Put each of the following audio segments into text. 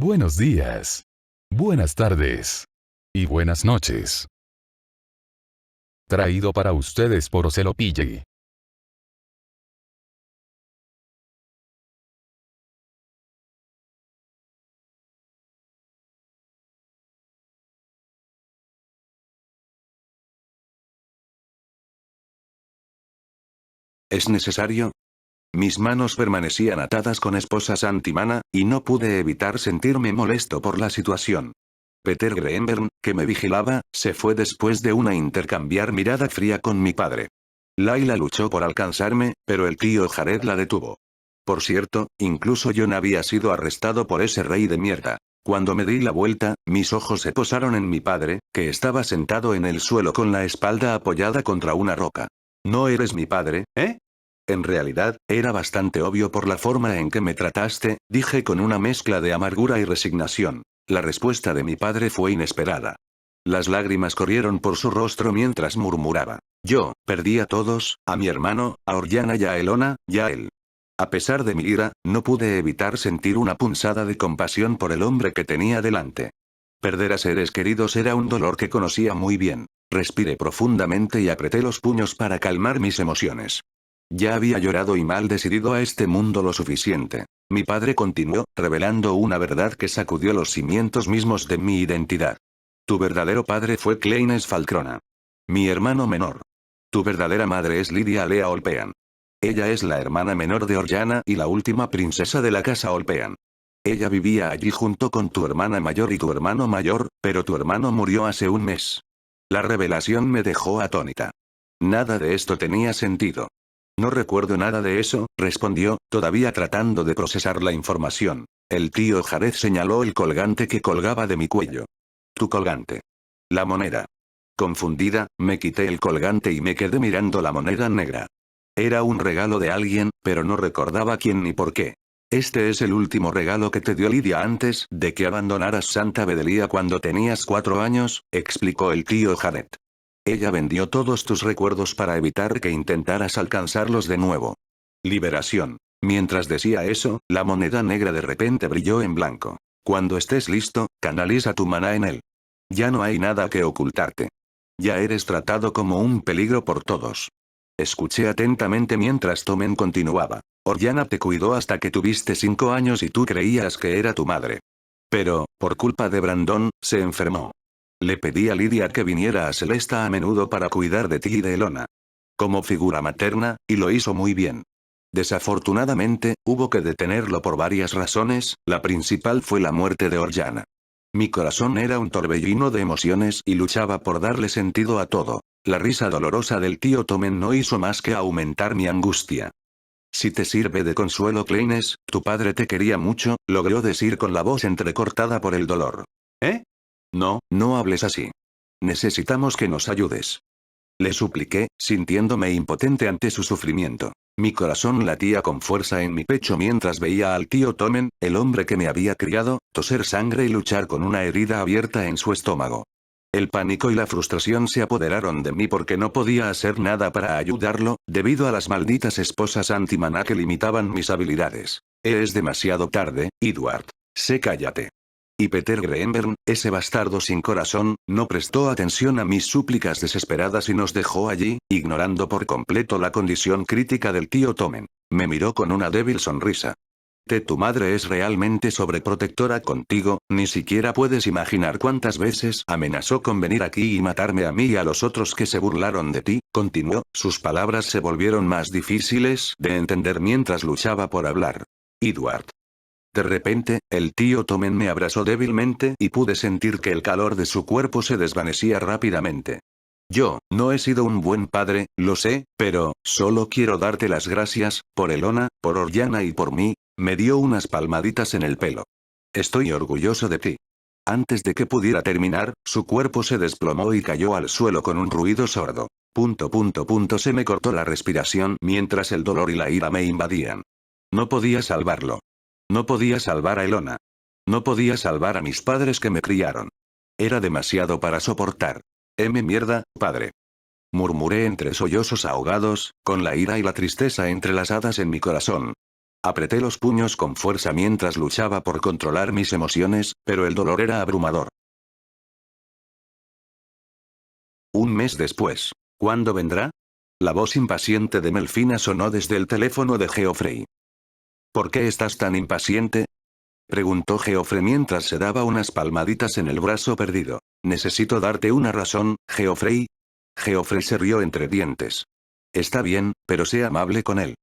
Buenos días. Buenas tardes. Y buenas noches. Traído para ustedes por Ocelopille. ¿Es necesario? Mis manos permanecían atadas con esposas antimana, y no pude evitar sentirme molesto por la situación. Peter Greenberg, que me vigilaba, se fue después de una intercambiar mirada fría con mi padre. Laila luchó por alcanzarme, pero el tío Jared la detuvo. Por cierto, incluso John había sido arrestado por ese rey de mierda. Cuando me di la vuelta, mis ojos se posaron en mi padre, que estaba sentado en el suelo con la espalda apoyada contra una roca. ¿No eres mi padre, eh? En realidad, era bastante obvio por la forma en que me trataste, dije con una mezcla de amargura y resignación. La respuesta de mi padre fue inesperada. Las lágrimas corrieron por su rostro mientras murmuraba. Yo, perdí a todos, a mi hermano, a Orjana y a Elona, y a él. A pesar de mi ira, no pude evitar sentir una punzada de compasión por el hombre que tenía delante. Perder a seres queridos era un dolor que conocía muy bien. Respiré profundamente y apreté los puños para calmar mis emociones. Ya había llorado y mal decidido a este mundo lo suficiente. Mi padre continuó, revelando una verdad que sacudió los cimientos mismos de mi identidad. Tu verdadero padre fue Kleines Falkrona. Mi hermano menor. Tu verdadera madre es Lydia Lea Olpean. Ella es la hermana menor de Orjana y la última princesa de la casa Olpean. Ella vivía allí junto con tu hermana mayor y tu hermano mayor, pero tu hermano murió hace un mes. La revelación me dejó atónita. Nada de esto tenía sentido. No recuerdo nada de eso, respondió, todavía tratando de procesar la información. El tío Jared señaló el colgante que colgaba de mi cuello. Tu colgante. La moneda. Confundida, me quité el colgante y me quedé mirando la moneda negra. Era un regalo de alguien, pero no recordaba quién ni por qué. Este es el último regalo que te dio Lydia antes de que abandonaras Santa Bedelia cuando tenías 4 años, explicó el tío Jared. Ella vendió todos tus recuerdos para evitar que intentaras alcanzarlos de nuevo. Liberación. Mientras decía eso, la moneda negra de repente brilló en blanco. Cuando estés listo, canaliza tu maná en él. Ya no hay nada que ocultarte. Ya eres tratado como un peligro por todos. Escuché atentamente mientras Tomen continuaba. Orjana te cuidó hasta que tuviste 5 años y tú creías que era tu madre. Pero, por culpa de Brandon, se enfermó. Le pedí a Lydia que viniera a Celesta a menudo para cuidar de ti y de Elona. Como figura materna, y lo hizo muy bien. Desafortunadamente, hubo que detenerlo por varias razones, la principal fue la muerte de Orjana. Mi corazón era un torbellino de emociones y luchaba por darle sentido a todo. La risa dolorosa del tío Tomen no hizo más que aumentar mi angustia. Si te sirve de consuelo, Kleines, tu padre te quería mucho, logró decir con la voz entrecortada por el dolor. ¿Eh? No, no hables así. Necesitamos que nos ayudes. Le supliqué, sintiéndome impotente ante su sufrimiento. Mi corazón latía con fuerza en mi pecho mientras veía al tío Tomen, el hombre que me había criado, toser sangre y luchar con una herida abierta en su estómago. El pánico y la frustración se apoderaron de mí porque no podía hacer nada para ayudarlo, debido a las malditas esposas antimaná que limitaban mis habilidades. Es demasiado tarde, Edward. Cállate. Y Peter Greenberg, ese bastardo sin corazón, no prestó atención a mis súplicas desesperadas y nos dejó allí, ignorando por completo la condición crítica del tío Tomen. Me miró con una débil sonrisa. Tu madre es realmente sobreprotectora contigo, ni siquiera puedes imaginar cuántas veces amenazó con venir aquí y matarme a mí y a los otros que se burlaron de ti, continuó, sus palabras se volvieron más difíciles de entender mientras luchaba por hablar. Edward. De repente, el tío Tomen me abrazó débilmente y pude sentir que el calor de su cuerpo se desvanecía rápidamente. Yo, no he sido un buen padre, lo sé, pero, solo quiero darte las gracias, por Elona, por Orjana y por mí, me dio unas palmaditas en el pelo. Estoy orgulloso de ti. Antes de que pudiera terminar, su cuerpo se desplomó y cayó al suelo con un ruido sordo. Se me cortó la respiración mientras el dolor y la ira me invadían. No podía salvarlo. No podía salvar a Elona. No podía salvar a mis padres que me criaron. Era demasiado para soportar. Mierda, padre. Murmuré entre sollozos ahogados, con la ira y la tristeza entrelazadas en mi corazón. Apreté los puños con fuerza mientras luchaba por controlar mis emociones, pero el dolor era abrumador. Un mes después. ¿Cuándo vendrá? La voz impaciente de Melfina sonó desde el teléfono de Geoffrey. ¿Por qué estás tan impaciente? Preguntó Geoffrey mientras se daba unas palmaditas en el brazo perdido. Necesito darte una razón, Geoffrey. Geoffrey se rió entre dientes. Está bien, pero sé amable con él.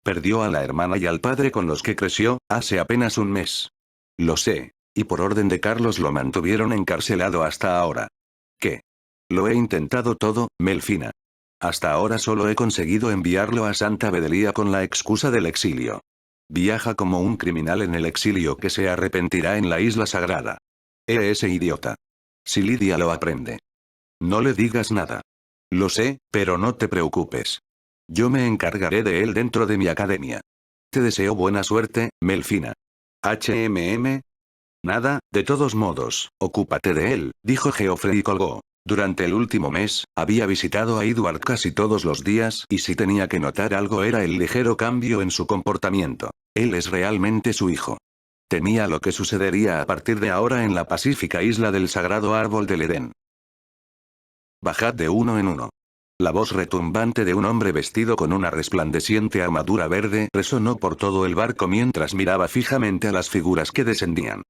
Perdió a la hermana y al padre con los que creció, hace apenas un mes. Lo sé. Y por orden de Carlos lo mantuvieron encarcelado hasta ahora. ¿Qué? Lo he intentado todo, Melfina. Hasta ahora solo he conseguido enviarlo a Santa Bedelia con la excusa del exilio. Viaja como un criminal en el exilio que se arrepentirá en la isla sagrada. Ese idiota. Si Lidia lo aprende. No le digas nada. Lo sé, pero no te preocupes. Yo me encargaré de él dentro de mi academia. Te deseo buena suerte, Melfina. Nada, de todos modos, ocúpate de él, dijo Geoffrey y colgó. Durante el último mes, había visitado a Edward casi todos los días y si tenía que notar algo era el ligero cambio en su comportamiento. Él es realmente su hijo. Temía lo que sucedería a partir de ahora en la pacífica isla del sagrado árbol del Edén. Bajad de uno en uno. La voz retumbante de un hombre vestido con una resplandeciente armadura verde resonó por todo el barco mientras miraba fijamente a las figuras que descendían.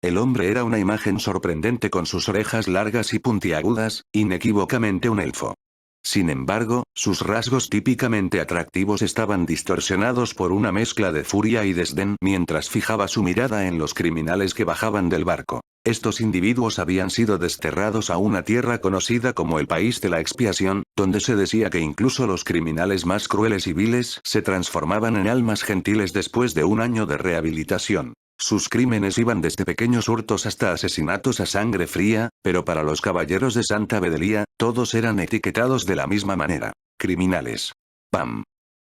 El hombre era una imagen sorprendente con sus orejas largas y puntiagudas, inequívocamente un elfo. Sin embargo, sus rasgos típicamente atractivos estaban distorsionados por una mezcla de furia y desdén mientras fijaba su mirada en los criminales que bajaban del barco. Estos individuos habían sido desterrados a una tierra conocida como el País de la Expiación, donde se decía que incluso los criminales más crueles y viles se transformaban en almas gentiles después de un año de rehabilitación. Sus crímenes iban desde pequeños hurtos hasta asesinatos a sangre fría, pero para los caballeros de Santa Bedelia, todos eran etiquetados de la misma manera. Criminales. ¡Pam!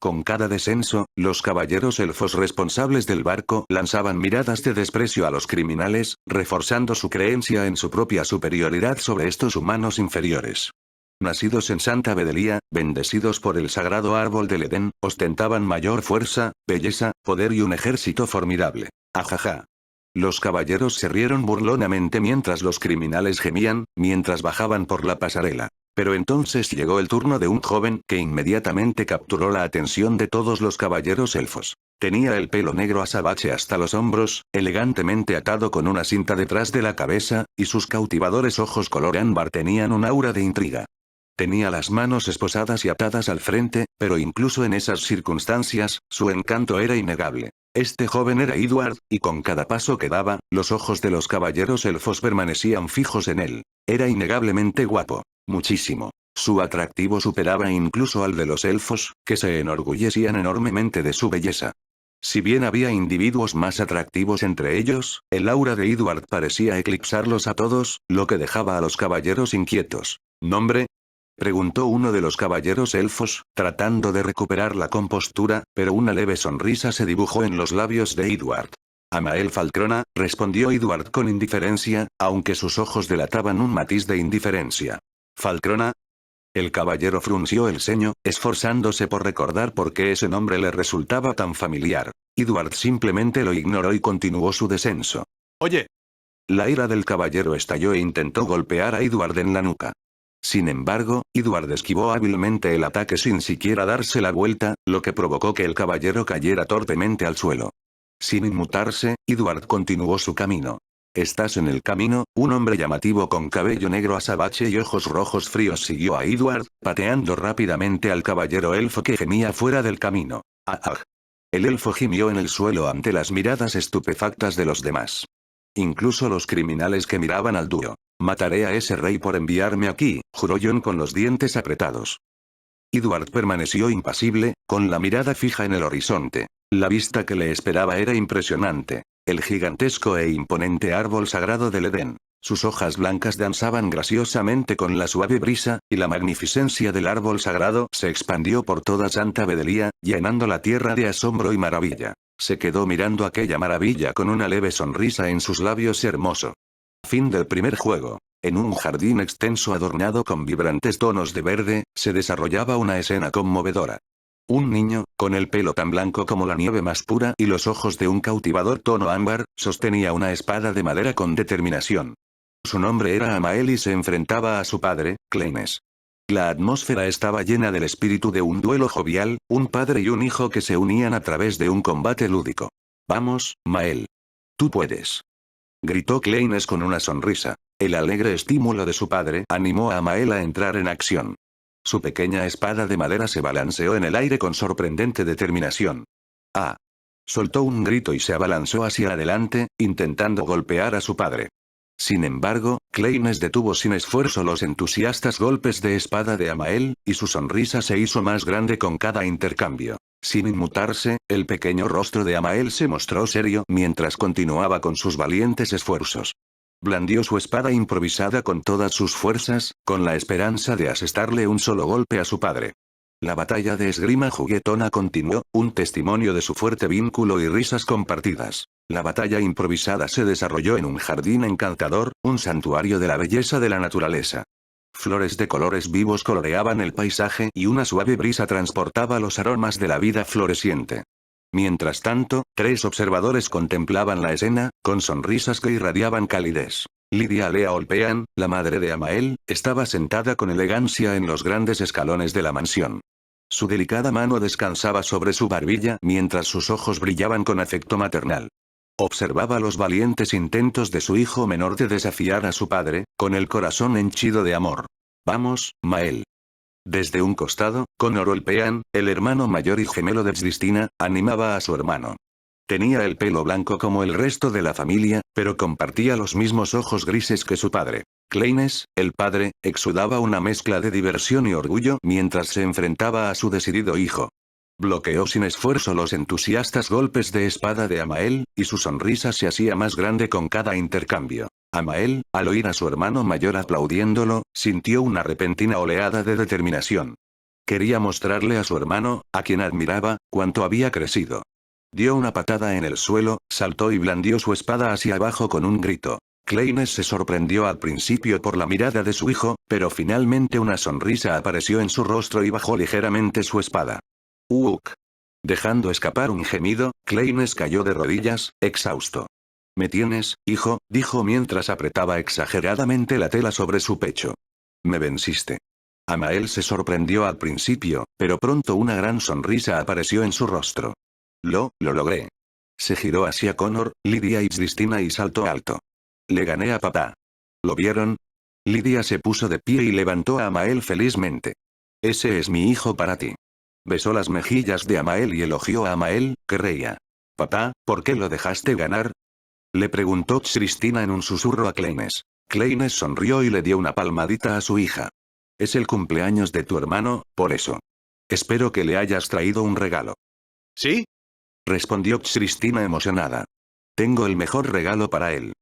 Con cada descenso, los caballeros elfos responsables del barco lanzaban miradas de desprecio a los criminales, reforzando su creencia en su propia superioridad sobre estos humanos inferiores. Nacidos en Santa Bedelia, bendecidos por el sagrado árbol del Edén, ostentaban mayor fuerza, belleza, poder y un ejército formidable. Ajaja. Los caballeros se rieron burlonamente mientras los criminales gemían, mientras bajaban por la pasarela. Pero entonces llegó el turno de un joven que inmediatamente capturó la atención de todos los caballeros elfos. Tenía el pelo negro azabache hasta los hombros, elegantemente atado con una cinta detrás de la cabeza, y sus cautivadores ojos color ámbar tenían un aura de intriga. Tenía las manos esposadas y atadas al frente, pero incluso en esas circunstancias, su encanto era innegable. Este joven era Edward, y con cada paso que daba, los ojos de los caballeros elfos permanecían fijos en él. Era innegablemente guapo. Muchísimo. Su atractivo superaba incluso al de los elfos, que se enorgullecían enormemente de su belleza. Si bien había individuos más atractivos entre ellos, el aura de Edward parecía eclipsarlos a todos, lo que dejaba a los caballeros inquietos. ¿Nombre? Preguntó uno de los caballeros elfos, tratando de recuperar la compostura, pero una leve sonrisa se dibujó en los labios de Edward. Amael Falcrona, respondió Edward con indiferencia, aunque sus ojos delataban un matiz de indiferencia. ¿Falcrona? El caballero frunció el ceño, esforzándose por recordar por qué ese nombre le resultaba tan familiar. Edward simplemente lo ignoró y continuó su descenso. ¡Oye! La ira del caballero estalló e intentó golpear a Edward en la nuca. Sin embargo, Edward esquivó hábilmente el ataque sin siquiera darse la vuelta, lo que provocó que el caballero cayera torpemente al suelo. Sin inmutarse, Edward continuó su camino. ¿Estás en el camino? Un hombre llamativo con cabello negro azabache y ojos rojos fríos siguió a Edward, pateando rápidamente al caballero elfo que gemía fuera del camino. ¡Ah, ah! El elfo gimió en el suelo ante las miradas estupefactas de los demás. Incluso los criminales que miraban al dúo. Mataré a ese rey por enviarme aquí, juró Jon con los dientes apretados. Edward permaneció impasible, con la mirada fija en el horizonte. La vista que le esperaba era impresionante. El gigantesco e imponente árbol sagrado del Edén. Sus hojas blancas danzaban graciosamente con la suave brisa, y la magnificencia del árbol sagrado se expandió por toda Santa Bedelia, llenando la tierra de asombro y maravilla. Se quedó mirando aquella maravilla con una leve sonrisa en sus labios hermoso. Fin del primer juego. En un jardín extenso adornado con vibrantes tonos de verde, se desarrollaba una escena conmovedora. Un niño, con el pelo tan blanco como la nieve más pura y los ojos de un cautivador tono ámbar, sostenía una espada de madera con determinación. Su nombre era Amael y se enfrentaba a su padre, Kleines. La atmósfera estaba llena del espíritu de un duelo jovial, un padre y un hijo que se unían a través de un combate lúdico. Vamos, Mael. Tú puedes. Gritó Kleines con una sonrisa. El alegre estímulo de su padre animó a Amael a entrar en acción. Su pequeña espada de madera se balanceó en el aire con sorprendente determinación. ¡Ah! Soltó un grito y se abalanzó hacia adelante, intentando golpear a su padre. Sin embargo, Kleines detuvo sin esfuerzo los entusiastas golpes de espada de Amael, y su sonrisa se hizo más grande con cada intercambio. Sin inmutarse, el pequeño rostro de Amael se mostró serio mientras continuaba con sus valientes esfuerzos. Blandió su espada improvisada con todas sus fuerzas, con la esperanza de asestarle un solo golpe a su padre. La batalla de esgrima juguetona continuó, un testimonio de su fuerte vínculo y risas compartidas. La batalla improvisada se desarrolló en un jardín encantador, un santuario de la belleza de la naturaleza. Flores de colores vivos coloreaban el paisaje y una suave brisa transportaba los aromas de la vida floreciente. Mientras tanto, 3 observadores contemplaban la escena, con sonrisas que irradiaban calidez. Lydia Lea Olpean, la madre de Amael, estaba sentada con elegancia en los grandes escalones de la mansión. Su delicada mano descansaba sobre su barbilla mientras sus ojos brillaban con afecto maternal. Observaba los valientes intentos de su hijo menor de desafiar a su padre, con el corazón henchido de amor. Vamos, Mael. Desde un costado, Connor Olpean, el hermano mayor y gemelo de Cristina, animaba a su hermano. Tenía el pelo blanco como el resto de la familia, pero compartía los mismos ojos grises que su padre. Kleines, el padre, exudaba una mezcla de diversión y orgullo mientras se enfrentaba a su decidido hijo. Bloqueó sin esfuerzo los entusiastas golpes de espada de Amael, y su sonrisa se hacía más grande con cada intercambio. Amael, al oír a su hermano mayor aplaudiéndolo, sintió una repentina oleada de determinación. Quería mostrarle a su hermano, a quien admiraba, cuánto había crecido. Dio una patada en el suelo, saltó y blandió su espada hacia abajo con un grito. Kleines se sorprendió al principio por la mirada de su hijo, pero finalmente una sonrisa apareció en su rostro y bajó ligeramente su espada. ¡Uuk! Dejando escapar un gemido, Kleines cayó de rodillas, exhausto. «Me tienes, hijo», dijo mientras apretaba exageradamente la tela sobre su pecho. «Me venciste». Amael se sorprendió al principio, pero pronto una gran sonrisa apareció en su rostro. Lo logré. Se giró hacia Connor, Lydia y Cristina y saltó alto. «Le gané a papá». ¿Lo vieron? Lydia se puso de pie y levantó a Amael felizmente. «Ese es mi hijo para ti». Besó las mejillas de Amael y elogió a Amael, que reía. «Papá, ¿por qué lo dejaste ganar?», le preguntó Cristina en un susurro a Kleines. Kleines sonrió y le dio una palmadita a su hija. «Es el cumpleaños de tu hermano, por eso. Espero que le hayas traído un regalo». ¿Sí? Respondió Cristina emocionada. «Tengo el mejor regalo para él».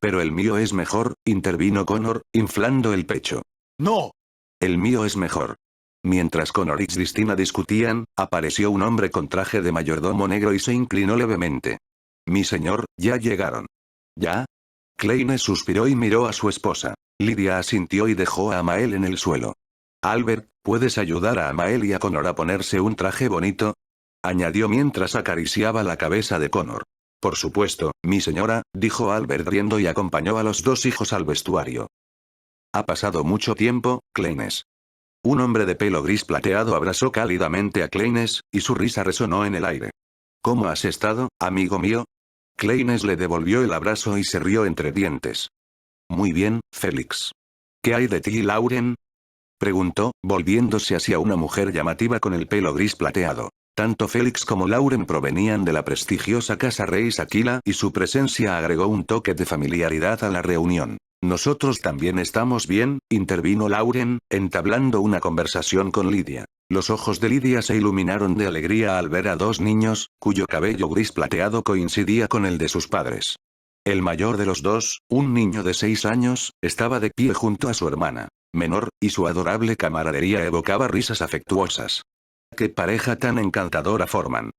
«Pero el mío es mejor», intervino Connor, inflando el pecho. ¡No! «El mío es mejor». Mientras Connor y Cristina discutían, apareció un hombre con traje de mayordomo negro y se inclinó levemente. «Mi señor, ya llegaron». ¿Ya? Kleines suspiró y miró a su esposa. Lydia asintió y dejó a Amael en el suelo. «Albert, ¿puedes ayudar a Amael y a Connor a ponerse un traje bonito?», añadió mientras acariciaba la cabeza de Connor. «Por supuesto, mi señora», dijo Albert riendo y acompañó a los 2 hijos al vestuario. «Ha pasado mucho tiempo, Kleines». Un hombre de pelo gris plateado abrazó cálidamente a Kleines, y su risa resonó en el aire. «¿Cómo has estado, amigo mío?». Kleines le devolvió el abrazo y se rió entre dientes. «Muy bien, Félix». «¿Qué hay de ti, Lauren?», preguntó, volviéndose hacia una mujer llamativa con el pelo gris plateado. Tanto Félix como Lauren provenían de la prestigiosa casa Reis Aquila y su presencia agregó un toque de familiaridad a la reunión. «Nosotros también estamos bien», intervino Lauren, entablando una conversación con Lydia. Los ojos de Lydia se iluminaron de alegría al ver a 2 niños, cuyo cabello gris plateado coincidía con el de sus padres. El mayor de los 2, un niño de 6 años, estaba de pie junto a su hermana menor, y su adorable camaradería evocaba risas afectuosas. «¿Qué pareja tan encantadora forman?»,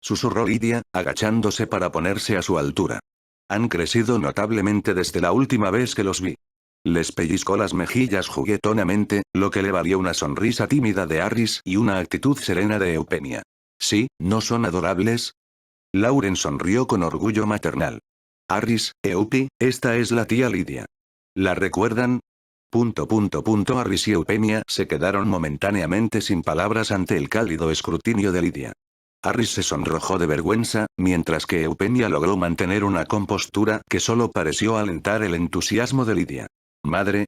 susurró Lydia, agachándose para ponerse a su altura. «Han crecido notablemente desde la última vez que los vi». Les pellizcó las mejillas juguetonamente, lo que le valió una sonrisa tímida de Harris y una actitud serena de Eupenia. ¿Sí, no son adorables? Lauren sonrió con orgullo maternal. Harris, Eupi, esta es la tía Lydia. ¿La recuerdan? Harris y Eupenia se quedaron momentáneamente sin palabras ante el cálido escrutinio de Lydia. Harris se sonrojó de vergüenza, mientras que Eupenia logró mantener una compostura que solo pareció alentar el entusiasmo de Lydia. Madre.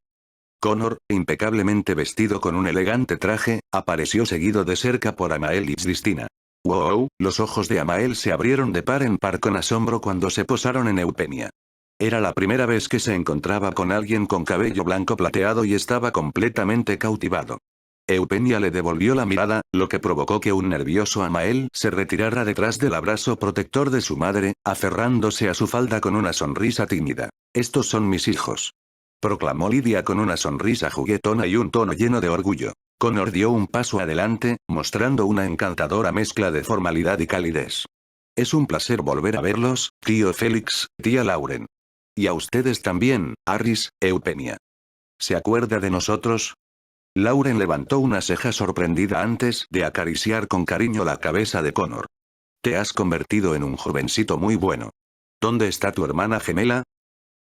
Connor, impecablemente vestido con un elegante traje, apareció seguido de cerca por Amael y Cristina. Wow, los ojos de Amael se abrieron de par en par con asombro cuando se posaron en Eupenia. Era la primera vez que se encontraba con alguien con cabello blanco plateado y estaba completamente cautivado. Eupenia le devolvió la mirada, lo que provocó que un nervioso Amael se retirara detrás del abrazo protector de su madre, aferrándose a su falda con una sonrisa tímida. Estos son mis hijos. Proclamó Lydia con una sonrisa juguetona y un tono lleno de orgullo. Connor dio un paso adelante, mostrando una encantadora mezcla de formalidad y calidez. Es un placer volver a verlos, tío Félix, tía Lauren. Y a ustedes también, Harris, Eupenia. ¿Se acuerda de nosotros? Lauren levantó una ceja sorprendida antes de acariciar con cariño la cabeza de Connor. Te has convertido en un jovencito muy bueno. ¿Dónde está tu hermana gemela?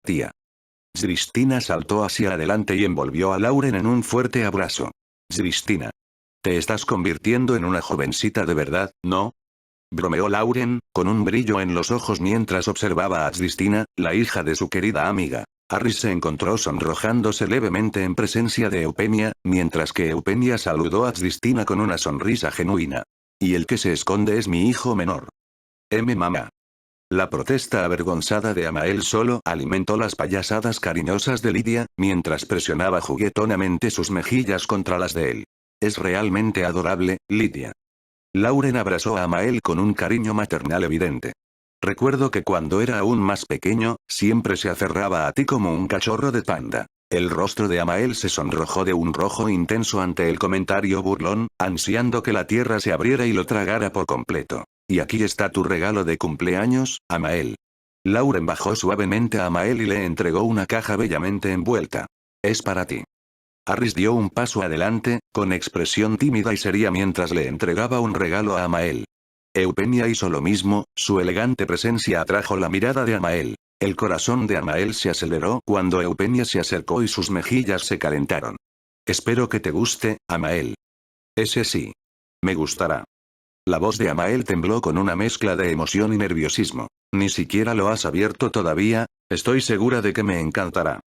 Tía. Cristina saltó hacia adelante y envolvió a Lauren en un fuerte abrazo. Cristina. Te estás convirtiendo en una jovencita de verdad, ¿no? Bromeó Lauren, con un brillo en los ojos mientras observaba a Cristina, la hija de su querida amiga. Harris se encontró sonrojándose levemente en presencia de Eupenia, mientras que Eupenia saludó a Cristina con una sonrisa genuina. Y el que se esconde es mi hijo menor. Mamá. La protesta avergonzada de Amael solo alimentó las payasadas cariñosas de Lydia, mientras presionaba juguetonamente sus mejillas contra las de él. Es realmente adorable, Lydia. Lauren abrazó a Amael con un cariño maternal evidente. Recuerdo que cuando era aún más pequeño, siempre se aferraba a ti como un cachorro de panda. El rostro de Amael se sonrojó de un rojo intenso ante el comentario burlón, ansiando que la tierra se abriera y lo tragara por completo. Y aquí está tu regalo de cumpleaños, Amael. Lauren bajó suavemente a Amael y le entregó una caja bellamente envuelta. Es para ti. Harris dio un paso adelante, con expresión tímida y seria mientras le entregaba un regalo a Amael. Eupenia hizo lo mismo, su elegante presencia atrajo la mirada de Amael. El corazón de Amael se aceleró cuando Eupenia se acercó y sus mejillas se calentaron. Espero que te guste, Amael. Ese sí. Me gustará. La voz de Amael tembló con una mezcla de emoción y nerviosismo. Ni siquiera lo has abierto todavía, estoy segura de que me encantará.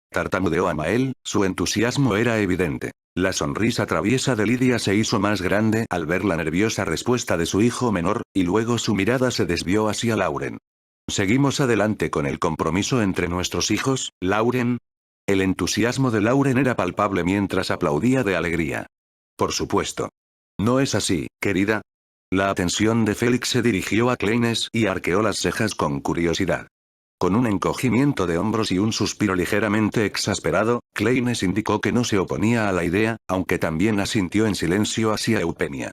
Tartamudeó Amael, su entusiasmo era evidente. La sonrisa traviesa de Lydia se hizo más grande al ver la nerviosa respuesta de su hijo menor, y luego su mirada se desvió hacia Lauren. ¿Seguimos adelante con el compromiso entre nuestros hijos, Lauren? El entusiasmo de Lauren era palpable mientras aplaudía de alegría. Por supuesto. ¿No es así, querida? La atención de Félix se dirigió a Kleines y arqueó las cejas con curiosidad. Con un encogimiento de hombros y un suspiro ligeramente exasperado, Kleines indicó que no se oponía a la idea, aunque también asintió en silencio hacia Eupenia.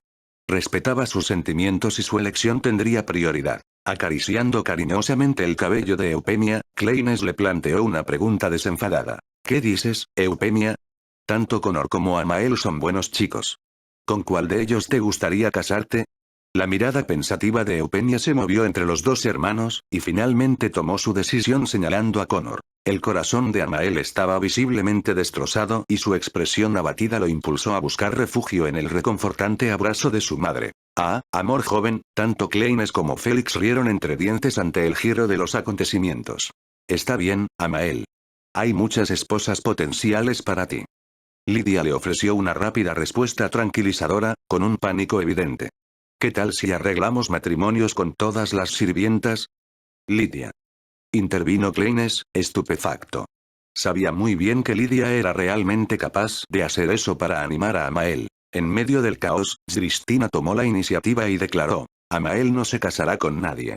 Respetaba sus sentimientos y su elección tendría prioridad. Acariciando cariñosamente el cabello de Eupenia, Kleines le planteó una pregunta desenfadada. ¿Qué dices, Eupenia? Tanto Connor como Amael son buenos chicos. ¿Con cuál de ellos te gustaría casarte? La mirada pensativa de Eupenia se movió entre los dos hermanos, y finalmente tomó su decisión señalando a Connor. El corazón de Amael estaba visiblemente destrozado y su expresión abatida lo impulsó a buscar refugio en el reconfortante abrazo de su madre. Ah, amor joven, tanto Kleines como Félix rieron entre dientes ante el giro de los acontecimientos. Está bien, Amael. Hay muchas esposas potenciales para ti. Lydia le ofreció una rápida respuesta tranquilizadora, con un pánico evidente. ¿Qué tal si arreglamos matrimonios con todas las sirvientas? Lydia. Intervino Kleines, estupefacto. Sabía muy bien que Lydia era realmente capaz de hacer eso para animar a Amael. En medio del caos, Cristina tomó la iniciativa y declaró: Amael no se casará con nadie.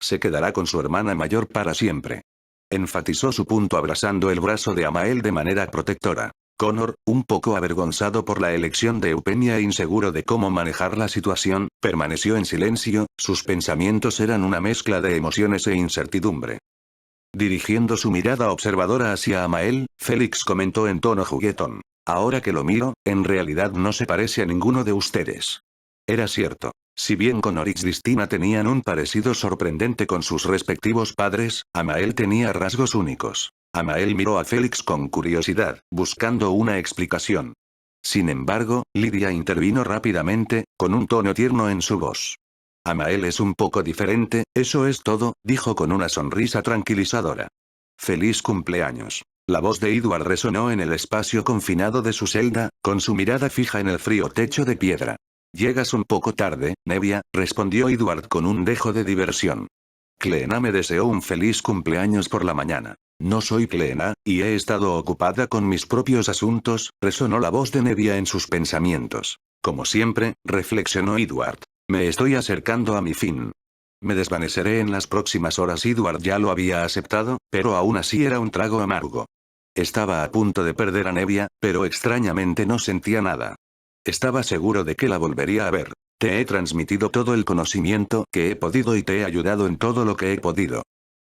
Se quedará con su hermana mayor para siempre. Enfatizó su punto abrazando el brazo de Amael de manera protectora. Connor, un poco avergonzado por la elección de Eupenia e inseguro de cómo manejar la situación, permaneció en silencio, sus pensamientos eran una mezcla de emociones e incertidumbre. Dirigiendo su mirada observadora hacia Amael, Félix comentó en tono juguetón. Ahora que lo miro, en realidad no se parece a ninguno de ustedes. Era cierto. Si bien Connor y Cristina tenían un parecido sorprendente con sus respectivos padres, Amael tenía rasgos únicos. Amael miró a Félix con curiosidad, buscando una explicación. Sin embargo, Lidia intervino rápidamente, con un tono tierno en su voz. Amael es un poco diferente, eso es todo, dijo con una sonrisa tranquilizadora. Feliz cumpleaños. La voz de Edward resonó en el espacio confinado de su celda, con su mirada fija en el frío techo de piedra. Llegas un poco tarde, Nevia, respondió Edward con un dejo de diversión. Cleena me deseó un feliz cumpleaños por la mañana. No soy Cleena, y he estado ocupada con mis propios asuntos, resonó la voz de Nevia en sus pensamientos. Como siempre, reflexionó Edward. Me estoy acercando a mi fin. Me desvaneceré en las próximas horas. Edward ya lo había aceptado, pero aún así era un trago amargo. Estaba a punto de perder a Nevia, pero extrañamente no sentía nada. Estaba seguro de que la volvería a ver. Te he transmitido todo el conocimiento que he podido y te he ayudado en todo lo que he podido.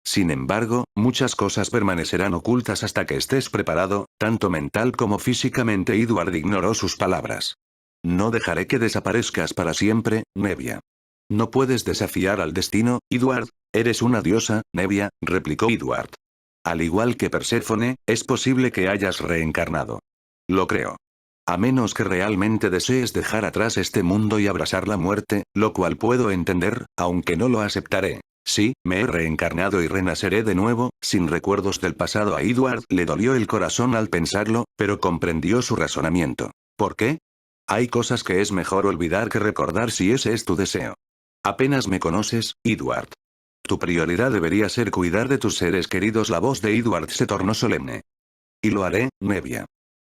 Sin embargo, muchas cosas permanecerán ocultas hasta que estés preparado, tanto mental como físicamente. Edward ignoró sus palabras. No dejaré que desaparezcas para siempre, Nevia. No puedes desafiar al destino, Edward. Eres una diosa, Nevia, replicó Edward. Al igual que Perséfone, es posible que hayas reencarnado. Lo creo. A menos que realmente desees dejar atrás este mundo y abrazar la muerte, lo cual puedo entender, aunque no lo aceptaré. Sí, me he reencarnado y renaceré de nuevo, sin recuerdos del pasado. A Edward le dolió el corazón al pensarlo, pero comprendió su razonamiento. ¿Por qué? Hay cosas que es mejor olvidar que recordar si ese es tu deseo. Apenas me conoces, Edward. Tu prioridad debería ser cuidar de tus seres queridos. La voz de Edward se tornó solemne. Y lo haré, Nevia.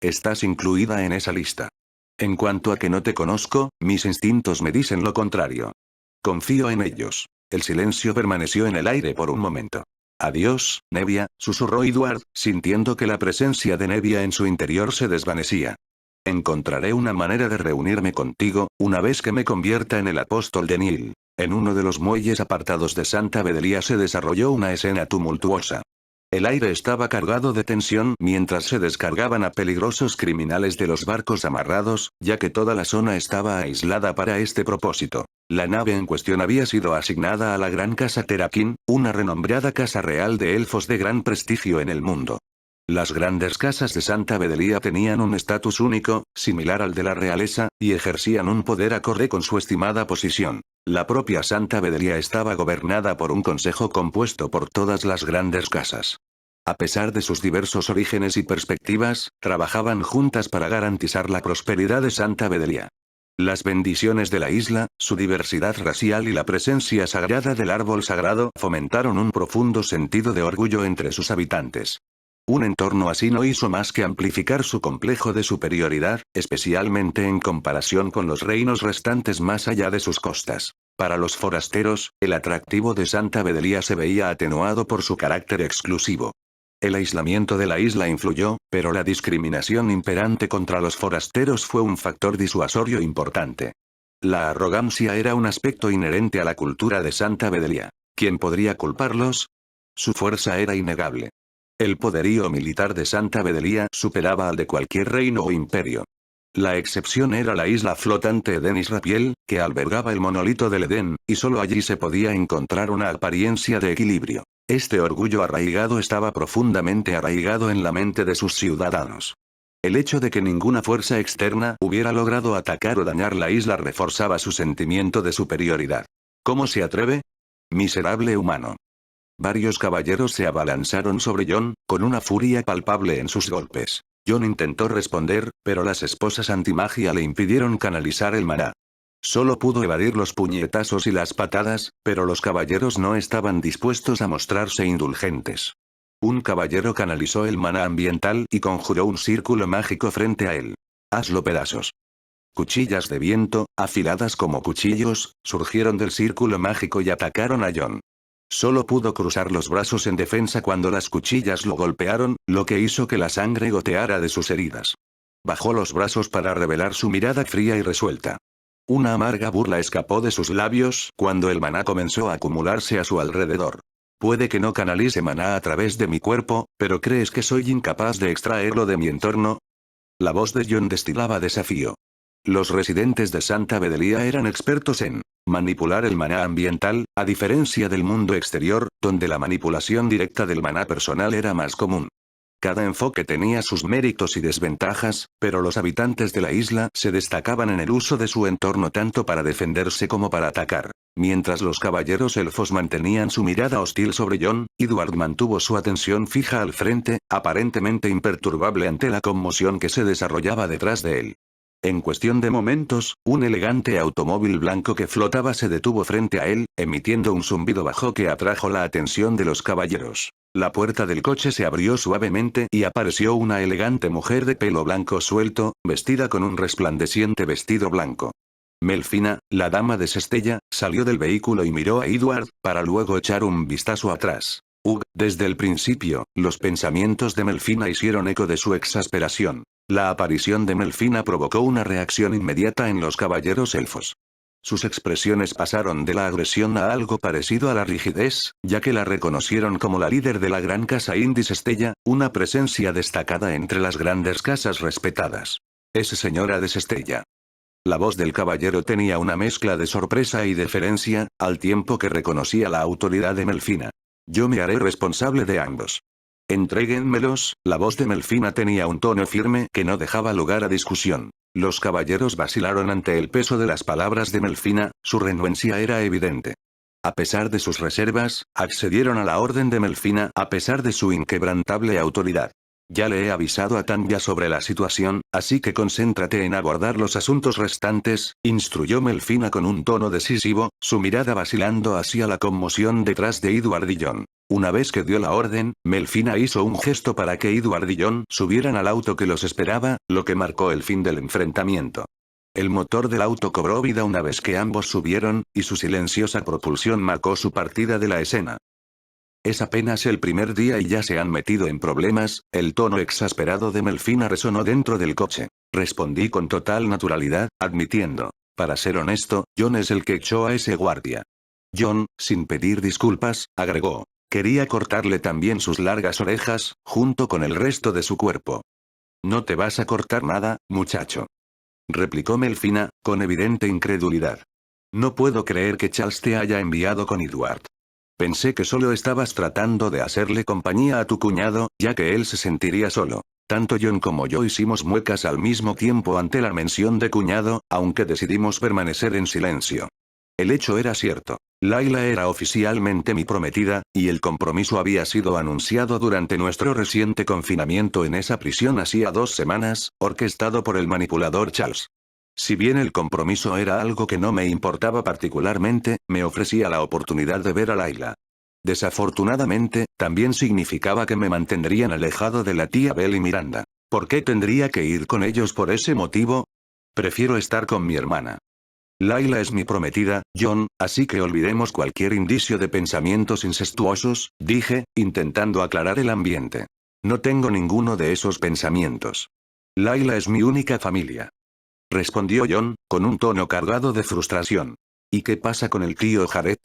Estás incluida en esa lista. En cuanto a que no te conozco, mis instintos me dicen lo contrario. Confío en ellos. El silencio permaneció en el aire por un momento. Adiós, Nevia, susurró Edward, sintiendo que la presencia de Nevia en su interior se desvanecía. Encontraré una manera de reunirme contigo, una vez que me convierta en el apóstol de Nil. En uno de los muelles apartados de Santa Bedelia se desarrolló una escena tumultuosa. El aire estaba cargado de tensión mientras se descargaban a peligrosos criminales de los barcos amarrados, ya que toda la zona estaba aislada para este propósito. La nave en cuestión había sido asignada a la Gran Casa Terakin, una renombrada casa real de elfos de gran prestigio en el mundo. Las grandes casas de Santa Bedelia tenían un estatus único, similar al de la realeza, y ejercían un poder acorde con su estimada posición. La propia Santa Bedelia estaba gobernada por un consejo compuesto por todas las grandes casas. A pesar de sus diversos orígenes y perspectivas, trabajaban juntas para garantizar la prosperidad de Santa Bedelia. Las bendiciones de la isla, su diversidad racial y la presencia sagrada del árbol sagrado fomentaron un profundo sentido de orgullo entre sus habitantes. Un entorno así no hizo más que amplificar su complejo de superioridad, especialmente en comparación con los reinos restantes más allá de sus costas. Para los forasteros, el atractivo de Santa Bedelia se veía atenuado por su carácter exclusivo. El aislamiento de la isla influyó, pero la discriminación imperante contra los forasteros fue un factor disuasorio importante. La arrogancia era un aspecto inherente a la cultura de Santa Bedelia. ¿Quién podría culparlos? Su fuerza era innegable. El poderío militar de Santa Bedelia superaba al de cualquier reino o imperio. La excepción era la isla flotante de Nisrapiel, que albergaba el monolito del Edén, y solo allí se podía encontrar una apariencia de equilibrio. Este orgullo arraigado estaba profundamente arraigado en la mente de sus ciudadanos. El hecho de que ninguna fuerza externa hubiera logrado atacar o dañar la isla reforzaba su sentimiento de superioridad. ¿Cómo se atreve? Miserable humano. Varios caballeros se abalanzaron sobre John, con una furia palpable en sus golpes. John intentó responder, pero las esposas antimagia le impidieron canalizar el maná. Solo pudo evadir los puñetazos y las patadas, pero los caballeros no estaban dispuestos a mostrarse indulgentes. Un caballero canalizó el maná ambiental y conjuró un círculo mágico frente a él. Hazlo pedazos. Cuchillas de viento, afiladas como cuchillos, surgieron del círculo mágico y atacaron a John. Solo pudo cruzar los brazos en defensa cuando las cuchillas lo golpearon, lo que hizo que la sangre goteara de sus heridas. Bajó los brazos para revelar su mirada fría y resuelta. Una amarga burla escapó de sus labios cuando el maná comenzó a acumularse a su alrededor. Puede que no canalice maná a través de mi cuerpo, pero ¿crees que soy incapaz de extraerlo de mi entorno? La voz de John destilaba desafío. Los residentes de Santa Bedelia eran expertos en manipular el maná ambiental, a diferencia del mundo exterior, donde la manipulación directa del maná personal era más común. Cada enfoque tenía sus méritos y desventajas, pero los habitantes de la isla se destacaban en el uso de su entorno tanto para defenderse como para atacar. Mientras los caballeros elfos mantenían su mirada hostil sobre John, Edward mantuvo su atención fija al frente, aparentemente imperturbable ante la conmoción que se desarrollaba detrás de él. En cuestión de momentos, un elegante automóvil blanco que flotaba se detuvo frente a él, emitiendo un zumbido bajo que atrajo la atención de los caballeros. La puerta del coche se abrió suavemente y apareció una elegante mujer de pelo blanco suelto, vestida con un resplandeciente vestido blanco. Melfina, la dama de Cestella, salió del vehículo y miró a Edward, para luego echar un vistazo atrás. Desde el principio, los pensamientos de Melfina hicieron eco de su exasperación. La aparición de Melfina provocó una reacción inmediata en los caballeros elfos. Sus expresiones pasaron de la agresión a algo parecido a la rigidez, ya que la reconocieron como la líder de la gran casa Indy Cestella, una presencia destacada entre las grandes casas respetadas. Es señora de Cestella. La voz del caballero tenía una mezcla de sorpresa y deferencia, al tiempo que reconocía la autoridad de Melfina. Yo me haré responsable de ambos. Entréguenmelos. La voz de Melfina tenía un tono firme que no dejaba lugar a discusión. Los caballeros vacilaron ante el peso de las palabras de Melfina, su renuencia era evidente. A pesar de sus reservas, accedieron a la orden de Melfina a pesar de su inquebrantable autoridad. Ya le he avisado a Tanya sobre la situación, así que concéntrate en abordar los asuntos restantes, instruyó Melfina con un tono decisivo, su mirada vacilando hacia la conmoción detrás de Edward y John. Una vez que dio la orden, Melfina hizo un gesto para que Edward y John subieran al auto que los esperaba, lo que marcó el fin del enfrentamiento. El motor del auto cobró vida una vez que ambos subieron, y su silenciosa propulsión marcó su partida de la escena. Es apenas el primer día y ya se han metido en problemas, el tono exasperado de Melfina resonó dentro del coche. Respondí con total naturalidad, admitiendo. Para ser honesto, John es el que echó a ese guardia. John, sin pedir disculpas, agregó. Quería cortarle también sus largas orejas, junto con el resto de su cuerpo. No te vas a cortar nada, muchacho. Replicó Melfina, con evidente incredulidad. No puedo creer que Charles te haya enviado con Edward. Pensé que solo estabas tratando de hacerle compañía a tu cuñado, ya que él se sentiría solo. Tanto John como yo hicimos muecas al mismo tiempo ante la mención de cuñado, aunque decidimos permanecer en silencio. El hecho era cierto. Layla era oficialmente mi prometida, y el compromiso había sido anunciado durante nuestro reciente confinamiento en esa prisión hacía 2 semanas, orquestado por el manipulador Charles. Si bien el compromiso era algo que no me importaba particularmente, me ofrecía la oportunidad de ver a Layla. Desafortunadamente, también significaba que me mantendrían alejado de la tía Belle y Miranda. ¿Por qué tendría que ir con ellos por ese motivo? Prefiero estar con mi hermana. Layla es mi prometida, John, así que olvidemos cualquier indicio de pensamientos incestuosos, dije, intentando aclarar el ambiente. No tengo ninguno de esos pensamientos. Layla es mi única familia. Respondió John, con un tono cargado de frustración. ¿Y qué pasa con el tío Jared?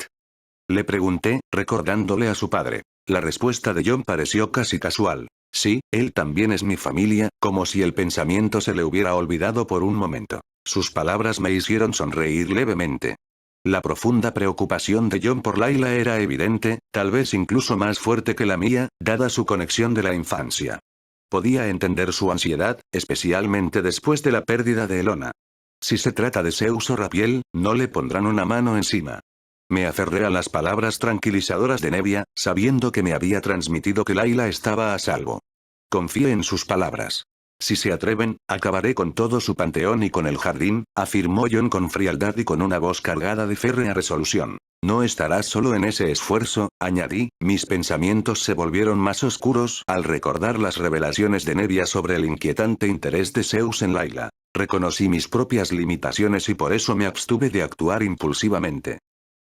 Le pregunté, recordándole a su padre. La respuesta de John pareció casi casual. Sí, él también es mi familia, como si el pensamiento se le hubiera olvidado por un momento. Sus palabras me hicieron sonreír levemente. La profunda preocupación de John por Layla era evidente, tal vez incluso más fuerte que la mía, dada su conexión de la infancia. Podía entender su ansiedad, especialmente después de la pérdida de Elona. Si se trata de Zeus o Rapiel, no le pondrán una mano encima. Me aferré a las palabras tranquilizadoras de Nevia, sabiendo que me había transmitido que Layla estaba a salvo. Confié en sus palabras. Si se atreven, acabaré con todo su panteón y con el jardín, afirmó John con frialdad y con una voz cargada de férrea resolución. No estarás solo en ese esfuerzo, añadí, mis pensamientos se volvieron más oscuros al recordar las revelaciones de Nevia sobre el inquietante interés de Zeus en Layla. Reconocí mis propias limitaciones y por eso me abstuve de actuar impulsivamente.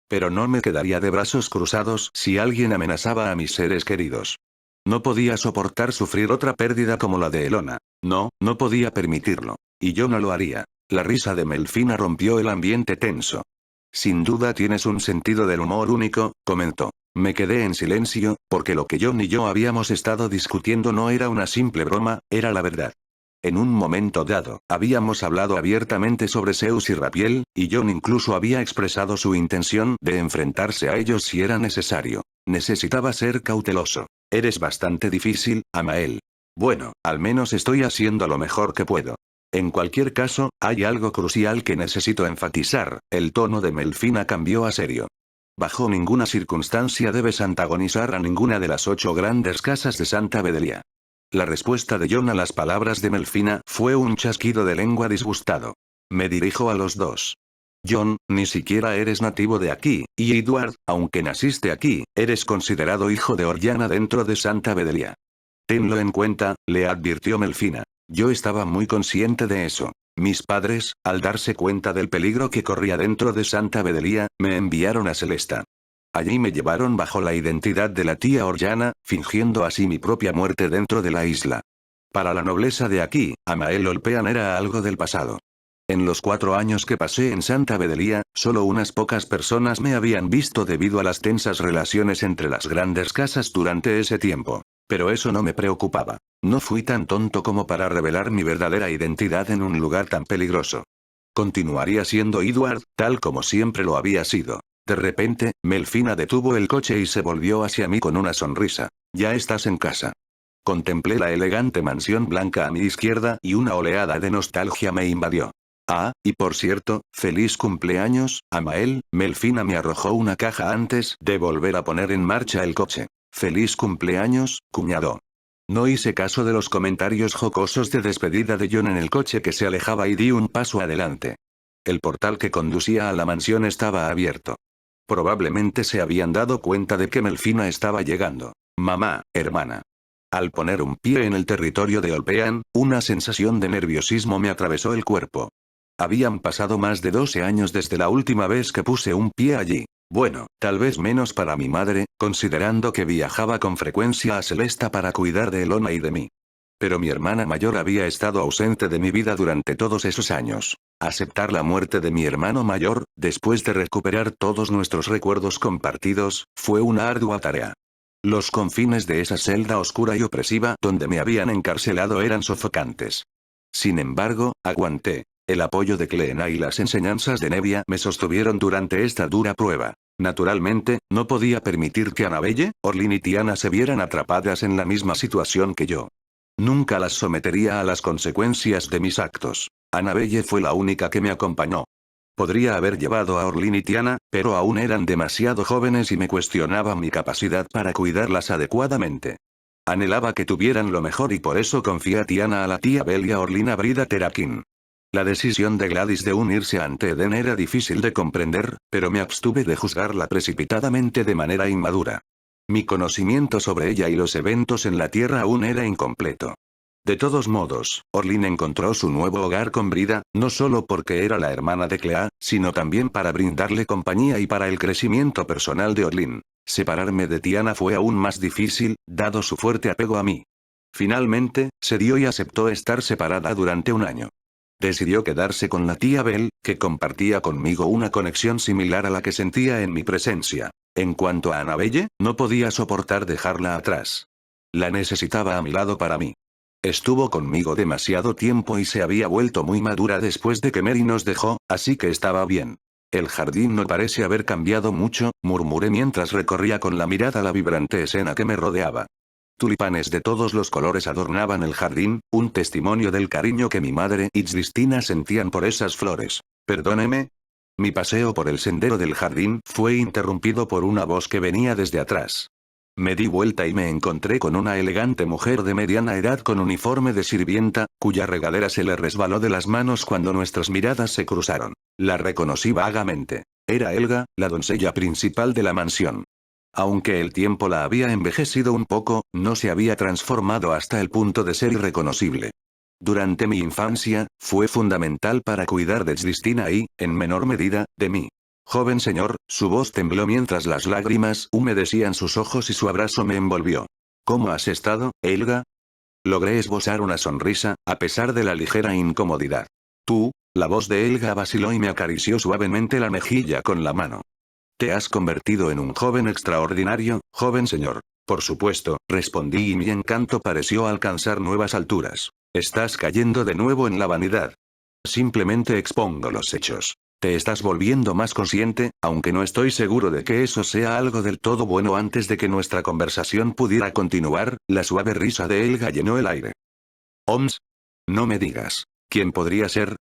Pero no me quedaría de brazos cruzados si alguien amenazaba a mis seres queridos. No podía soportar sufrir otra pérdida como la de Elona. No, no podía permitirlo. Y yo no lo haría. La risa de Melfina rompió el ambiente tenso. Sin duda tienes un sentido del humor único, comentó. Me quedé en silencio, porque lo que John y yo habíamos estado discutiendo no era una simple broma, era la verdad. En un momento dado, habíamos hablado abiertamente sobre Zeus y Rapiel, y John incluso había expresado su intención de enfrentarse a ellos si era necesario. Necesitaba ser cauteloso. Eres bastante difícil, Amael. Bueno, al menos estoy haciendo lo mejor que puedo. En cualquier caso, hay algo crucial que necesito enfatizar, el tono de Melfina cambió a serio. Bajo ninguna circunstancia debes antagonizar a ninguna de las 8 grandes casas de Santa Bedelia. La respuesta de John a las palabras de Melfina fue un chasquido de lengua disgustado. Me dirijo a los dos. John, ni siquiera eres nativo de aquí, y Edward, aunque naciste aquí, eres considerado hijo de Orllana dentro de Santa Bedelia. Tenlo en cuenta, le advirtió Melfina. Yo estaba muy consciente de eso. Mis padres, al darse cuenta del peligro que corría dentro de Santa Bedelia, me enviaron a Celesta. Allí me llevaron bajo la identidad de la tía Orllana, fingiendo así mi propia muerte dentro de la isla. Para la nobleza de aquí, Amael Olpean era algo del pasado. En los 4 años que pasé en Santa Bedelia, solo unas pocas personas me habían visto debido a las tensas relaciones entre las grandes casas durante ese tiempo. Pero eso no me preocupaba. No fui tan tonto como para revelar mi verdadera identidad en un lugar tan peligroso. Continuaría siendo Edward, tal como siempre lo había sido. De repente, Melfina detuvo el coche y se volvió hacia mí con una sonrisa. Ya estás en casa. Contemplé la elegante mansión blanca a mi izquierda y una oleada de nostalgia me invadió. Ah, y por cierto, feliz cumpleaños, Amael. Melfina me arrojó una caja antes de volver a poner en marcha el coche. Feliz cumpleaños, cuñado. No hice caso de los comentarios jocosos de despedida de John en el coche que se alejaba y di un paso adelante. El portal que conducía a la mansión estaba abierto. Probablemente se habían dado cuenta de que Melfina estaba llegando. Mamá, hermana. Al poner un pie en el territorio de Olpean, una sensación de nerviosismo me atravesó el cuerpo. Habían pasado más de 12 años desde la última vez que puse un pie allí. Bueno, tal vez menos para mi madre, considerando que viajaba con frecuencia a Celesta para cuidar de Elona y de mí. Pero mi hermana mayor había estado ausente de mi vida durante todos esos años. Aceptar la muerte de mi hermano mayor, después de recuperar todos nuestros recuerdos compartidos, fue una ardua tarea. Los confines de esa celda oscura y opresiva donde me habían encarcelado eran sofocantes. Sin embargo, aguanté. El apoyo de Cleena y las enseñanzas de Nevia me sostuvieron durante esta dura prueba. Naturalmente, no podía permitir que Annabelle, Orlin y Tiana se vieran atrapadas en la misma situación que yo. Nunca las sometería a las consecuencias de mis actos. Annabelle fue la única que me acompañó. Podría haber llevado a Orlin y Tiana, pero aún eran demasiado jóvenes y me cuestionaba mi capacidad para cuidarlas adecuadamente. Anhelaba que tuvieran lo mejor y por eso confié a Tiana a la tía Bell y a Orlin a Brida Terakin. La decisión de Gladys de unirse ante Eden era difícil de comprender, pero me abstuve de juzgarla precipitadamente de manera inmadura. Mi conocimiento sobre ella y los eventos en la Tierra aún era incompleto. De todos modos, Orlin encontró su nuevo hogar con Brida, no solo porque era la hermana de Clea, sino también para brindarle compañía y para el crecimiento personal de Orlin. Separarme de Tiana fue aún más difícil, dado su fuerte apego a mí. Finalmente, cedió y aceptó estar separada durante un año. Decidió quedarse con la tía Bell, que compartía conmigo una conexión similar a la que sentía en mi presencia. En cuanto a Annabelle, no podía soportar dejarla atrás. La necesitaba a mi lado para mí. Estuvo conmigo demasiado tiempo y se había vuelto muy madura después de que Mary nos dejó, así que estaba bien. El jardín no parece haber cambiado mucho, murmuré mientras recorría con la mirada la vibrante escena que me rodeaba. Tulipanes de todos los colores adornaban el jardín, un testimonio del cariño que mi madre y Cristina sentían por esas flores. Perdóneme. Mi paseo por el sendero del jardín fue interrumpido por una voz que venía desde atrás. Me di vuelta y me encontré con una elegante mujer de mediana edad con uniforme de sirvienta, cuya regadera se le resbaló de las manos cuando nuestras miradas se cruzaron. La reconocí vagamente. Era Helga, la doncella principal de la mansión. Aunque el tiempo la había envejecido un poco, no se había transformado hasta el punto de ser irreconocible. Durante mi infancia, fue fundamental para cuidar de Cristina y, en menor medida, de mí. Joven señor, su voz tembló mientras las lágrimas humedecían sus ojos y su abrazo me envolvió. ¿Cómo has estado, Helga? Logré esbozar una sonrisa, a pesar de la ligera incomodidad. Tú, la voz de Helga vaciló y me acarició suavemente la mejilla con la mano. Te has convertido en un joven extraordinario, joven señor. Por supuesto, respondí y mi encanto pareció alcanzar nuevas alturas. Estás cayendo de nuevo en la vanidad. Simplemente expongo los hechos. Te estás volviendo más consciente, aunque no estoy seguro de que eso sea algo del todo bueno. Antes de que nuestra conversación pudiera continuar, la suave risa de Helga llenó el aire. «Oms. No me digas. ¿Quién podría ser?»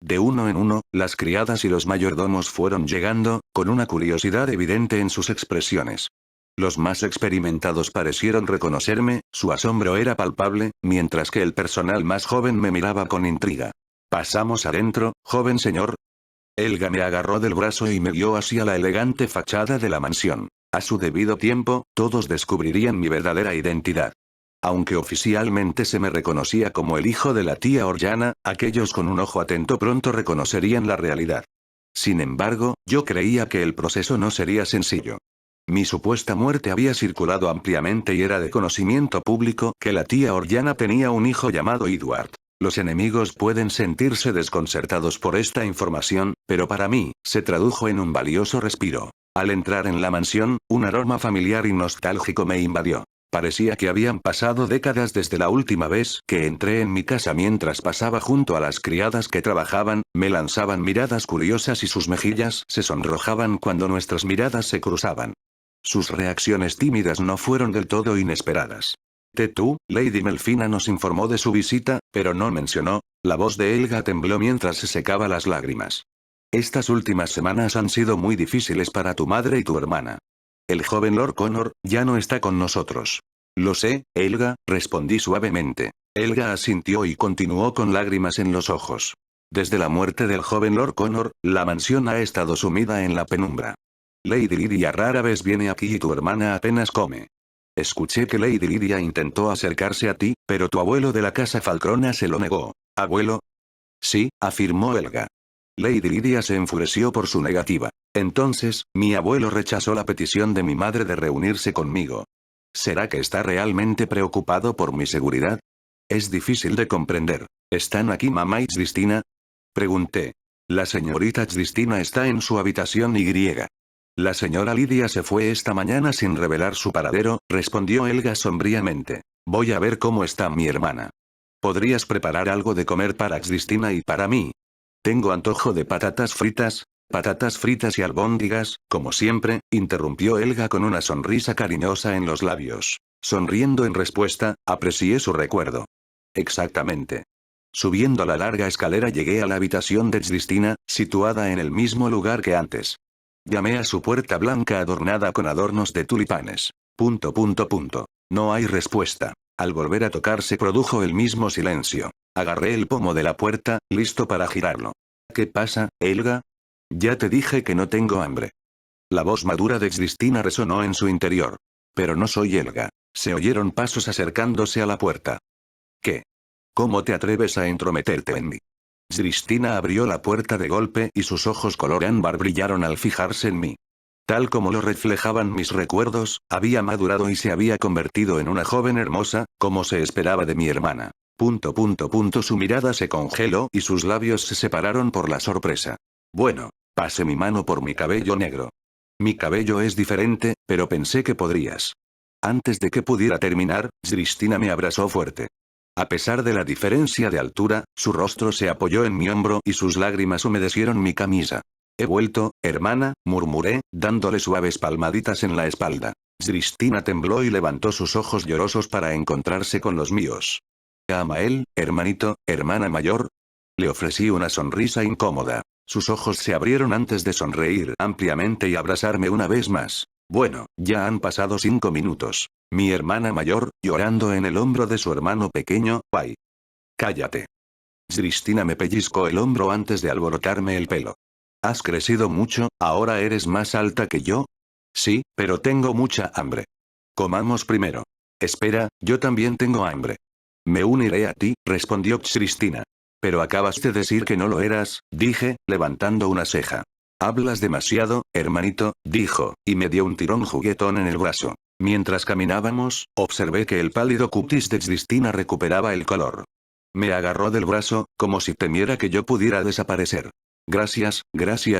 De uno en uno, las criadas y los mayordomos fueron llegando, con una curiosidad evidente en sus expresiones. Los más experimentados parecieron reconocerme, su asombro era palpable, mientras que el personal más joven me miraba con intriga. «Pasamos adentro, joven señor». Helga me agarró del brazo y me guió hacia la elegante fachada de la mansión. A su debido tiempo, todos descubrirían mi verdadera identidad. Aunque oficialmente se me reconocía como el hijo de la tía Orellana, aquellos con un ojo atento pronto reconocerían la realidad. Sin embargo, yo creía que el proceso no sería sencillo. Mi supuesta muerte había circulado ampliamente y era de conocimiento público que la tía Orellana tenía un hijo llamado Edward. Los enemigos pueden sentirse desconcertados por esta información, pero para mí, se tradujo en un valioso respiro. Al entrar en la mansión, un aroma familiar y nostálgico me invadió. Parecía que habían pasado décadas desde la última vez que entré en mi casa. Mientras pasaba junto a las criadas que trabajaban, me lanzaban miradas curiosas y sus mejillas se sonrojaban cuando nuestras miradas se cruzaban. Sus reacciones tímidas no fueron del todo inesperadas. «Tú, Lady Melfina nos informó de su visita, pero no mencionó». La voz de Helga tembló mientras se secaba las lágrimas. «Estas últimas semanas han sido muy difíciles para tu madre y tu hermana. El joven Lord Connor ya no está con nosotros». «Lo sé, Helga», respondí suavemente. Helga asintió y continuó con lágrimas en los ojos. «Desde la muerte del joven Lord Connor, la mansión ha estado sumida en la penumbra. Lady Lydia rara vez viene aquí y tu hermana apenas come. Escuché que Lady Lydia intentó acercarse a ti, pero tu abuelo de la casa Falcrona se lo negó». «¿Abuelo?» «Sí», afirmó Helga. Lady Lydia se enfureció por su negativa. «Entonces, mi abuelo rechazó la petición de mi madre de reunirse conmigo. ¿Será que está realmente preocupado por mi seguridad? Es difícil de comprender. ¿Están aquí mamá y Cristina?», pregunté. «La señorita Cristina está en su habitación y griega. La señora Lydia se fue esta mañana sin revelar su paradero», respondió Helga sombríamente. «Voy a ver cómo está mi hermana. ¿Podrías preparar algo de comer para Cristina y para mí? Tengo antojo de patatas fritas». «Patatas fritas y albóndigas, como siempre», interrumpió Helga con una sonrisa cariñosa en los labios. Sonriendo en respuesta, aprecié su recuerdo. «Exactamente». Subiendo la larga escalera llegué a la habitación de Cristina, situada en el mismo lugar que antes. Llamé a su puerta blanca adornada con adornos de tulipanes. No hay respuesta. Al volver a tocar se produjo el mismo silencio. Agarré el pomo de la puerta, listo para girarlo. «¿Qué pasa, Helga? Ya te dije que no tengo hambre». La voz madura de Cristina resonó en su interior. «Pero no soy Helga». Se oyeron pasos acercándose a la puerta. «¿Qué? ¿Cómo te atreves a entrometerte en mí?». Cristina abrió la puerta de golpe y sus ojos color ámbar brillaron al fijarse en mí. Tal como lo reflejaban mis recuerdos, había madurado y se había convertido en una joven hermosa, como se esperaba de mi hermana. Su mirada se congeló y sus labios se separaron por la sorpresa. «Bueno, pasé mi mano por mi cabello negro. Mi cabello es diferente, pero pensé que podrías». Antes de que pudiera terminar, Cristina me abrazó fuerte. A pesar de la diferencia de altura, su rostro se apoyó en mi hombro y sus lágrimas humedecieron mi camisa. «He vuelto, hermana», murmuré, dándole suaves palmaditas en la espalda. Cristina tembló y levantó sus ojos llorosos para encontrarse con los míos. «Amael, hermanito, hermana mayor». Le ofrecí una sonrisa incómoda. Sus ojos se abrieron antes de sonreír ampliamente y abrazarme una vez más. «Bueno, ya han pasado 5 minutos. Mi hermana mayor, llorando en el hombro de su hermano pequeño, ¡ay! Cállate». Cristina me pellizcó el hombro antes de alborotarme el pelo. «Has crecido mucho, ahora eres más alta que yo». «Sí, pero tengo mucha hambre». «Comamos primero». «Espera, yo también tengo hambre». «Me uniré a ti», respondió Cristina. «Pero acabas de decir que no lo eras», dije, levantando una ceja. «Hablas demasiado, hermanito», dijo, y me dio un tirón juguetón en el brazo. Mientras caminábamos, observé que el pálido cutis de Cristina recuperaba el color. Me agarró del brazo, como si temiera que yo pudiera desaparecer. Gracias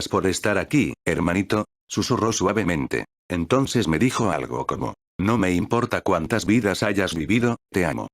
por estar aquí, hermanito». Susurró suavemente. Entonces me dijo algo como: no me importa cuántas vidas hayas vivido, te amo.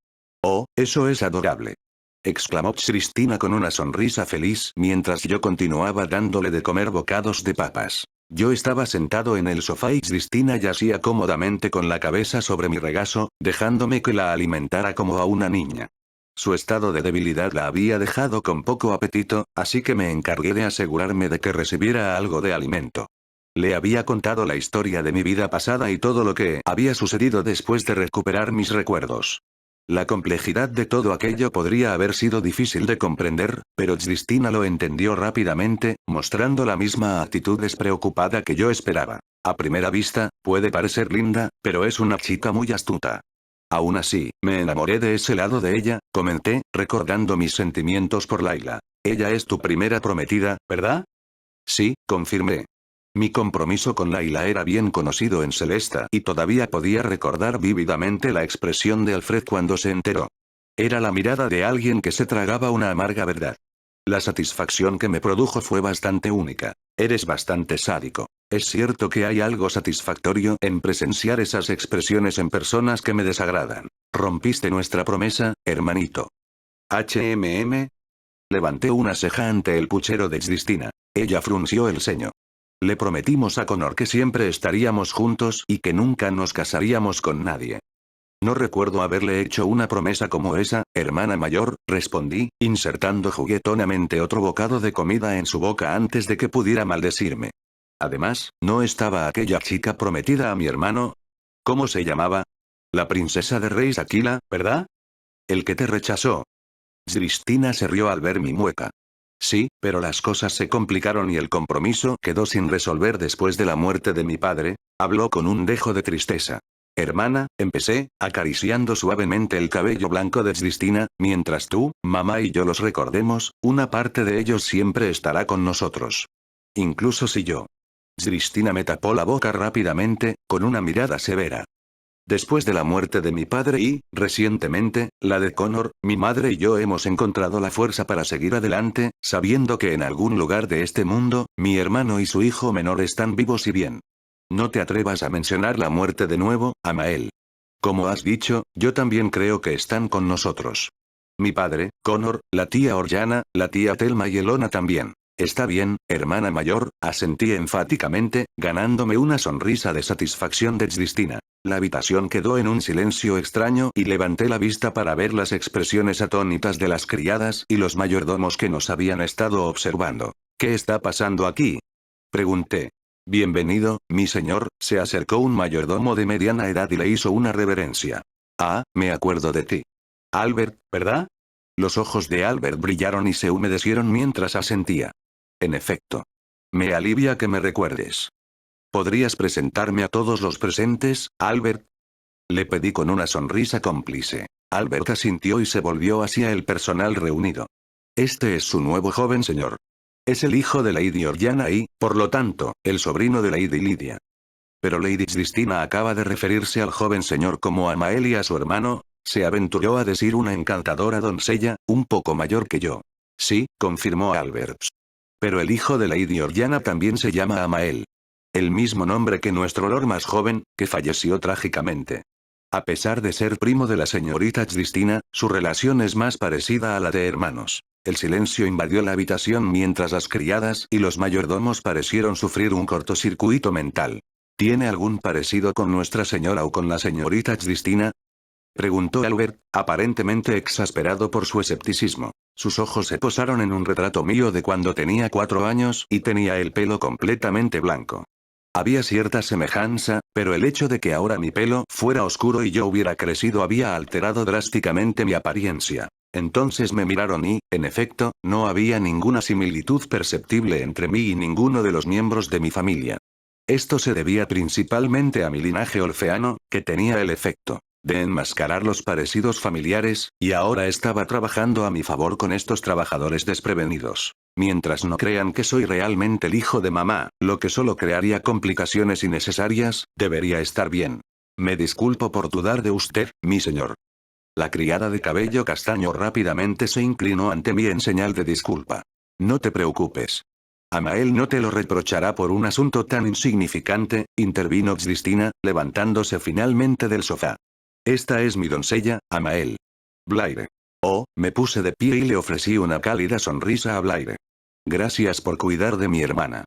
Oh, eso es adorable. Exclamó Cristina con una sonrisa feliz mientras yo continuaba dándole de comer bocados de papas. Yo estaba sentado en el sofá y Cristina yacía cómodamente con la cabeza sobre mi regazo, dejándome que la alimentara como a una niña. Su estado de debilidad la había dejado con poco apetito, así que me encargué de asegurarme de que recibiera algo de alimento. Le había contado la historia de mi vida pasada y todo lo que había sucedido después de recuperar mis recuerdos. La complejidad de todo aquello podría haber sido difícil de comprender, pero Cristina lo entendió rápidamente, mostrando la misma actitud despreocupada que yo esperaba. A primera vista, puede parecer linda, pero es una chica muy astuta. Aún así, me enamoré de ese lado de ella, comenté, recordando mis sentimientos por Layla. Ella es tu primera prometida, ¿verdad? Sí, confirmé. Mi compromiso con Layla era bien conocido en Celesta y todavía podía recordar vívidamente la expresión de Alfred cuando se enteró. Era la mirada de alguien que se tragaba una amarga verdad. La satisfacción que me produjo fue bastante única. Eres bastante sádico. Es cierto que hay algo satisfactorio en presenciar esas expresiones en personas que me desagradan. Rompiste nuestra promesa, hermanito. HMM. Levanté una ceja ante el puchero de Cristina. Ella frunció el ceño. Le prometimos a Connor que siempre estaríamos juntos y que nunca nos casaríamos con nadie. No recuerdo haberle hecho una promesa como esa, hermana mayor, respondí, insertando juguetonamente otro bocado de comida en su boca antes de que pudiera maldecirme. Además, ¿no estaba aquella chica prometida a mi hermano? ¿Cómo se llamaba? La princesa de Reis Aquila, ¿verdad? El que te rechazó. Cristina se rió al ver mi mueca. Sí, pero las cosas se complicaron y el compromiso quedó sin resolver después de la muerte de mi padre, habló con un dejo de tristeza. Hermana, empecé, acariciando suavemente el cabello blanco de Cristina, mientras tú, mamá y yo los recordemos, una parte de ellos siempre estará con nosotros. Incluso si yo. Cristina me tapó la boca rápidamente, con una mirada severa. Después de la muerte de mi padre y, recientemente, la de Connor, mi madre y yo hemos encontrado la fuerza para seguir adelante, sabiendo que en algún lugar de este mundo, mi hermano y su hijo menor están vivos y bien. No te atrevas a mencionar la muerte de nuevo, Amael. Como has dicho, yo también creo que están con nosotros. Mi padre, Connor, la tía Orjana, la tía Thelma y Elona también. Está bien, hermana mayor, asentí enfáticamente, ganándome una sonrisa de satisfacción de Cristina. La habitación quedó en un silencio extraño y levanté la vista para ver las expresiones atónitas de las criadas y los mayordomos que nos habían estado observando. ¿Qué está pasando aquí? Pregunté. Bienvenido, mi señor, se acercó un mayordomo de mediana edad y le hizo una reverencia. Ah, me acuerdo de ti. Albert, ¿verdad? Los ojos de Albert brillaron y se humedecieron mientras asentía. En efecto. Me alivia que me recuerdes. ¿Podrías presentarme a todos los presentes, Albert? Le pedí con una sonrisa cómplice. Albert asintió y se volvió hacia el personal reunido. Este es su nuevo joven señor. Es el hijo de Lady Orjana y, por lo tanto, el sobrino de Lady Lydia. Pero Lady Cristina acaba de referirse al joven señor como a Amael y a su hermano, se aventuró a decir una encantadora doncella, un poco mayor que yo. Sí, confirmó Albert. Pero el hijo de Lady Orjana también se llama Amael. El mismo nombre que nuestro lord más joven, que falleció trágicamente. A pesar de ser primo de la señorita Cristina, su relación es más parecida a la de hermanos. El silencio invadió la habitación mientras las criadas y los mayordomos parecieron sufrir un cortocircuito mental. ¿Tiene algún parecido con Nuestra Señora o con la señorita Cristina? Preguntó Albert, aparentemente exasperado por su escepticismo. Sus ojos se posaron en un retrato mío de cuando tenía 4 años y tenía el pelo completamente blanco. Había cierta semejanza, pero el hecho de que ahora mi pelo fuera oscuro y yo hubiera crecido había alterado drásticamente mi apariencia. Entonces me miraron y, en efecto, no había ninguna similitud perceptible entre mí y ninguno de los miembros de mi familia. Esto se debía principalmente a mi linaje orfeano, que tenía el efecto de enmascarar los parecidos familiares, y ahora estaba trabajando a mi favor con estos trabajadores desprevenidos. Mientras no crean que soy realmente el hijo de mamá, lo que solo crearía complicaciones innecesarias, debería estar bien. Me disculpo por dudar de usted, mi señor. La criada de cabello castaño rápidamente se inclinó ante mí en señal de disculpa. No te preocupes. Amael no te lo reprochará por un asunto tan insignificante, intervino Cristina, levantándose finalmente del sofá. Esta es mi doncella, Amael. Blaire. Oh, me puse de pie y le ofrecí una cálida sonrisa a Blaire. Gracias por cuidar de mi hermana.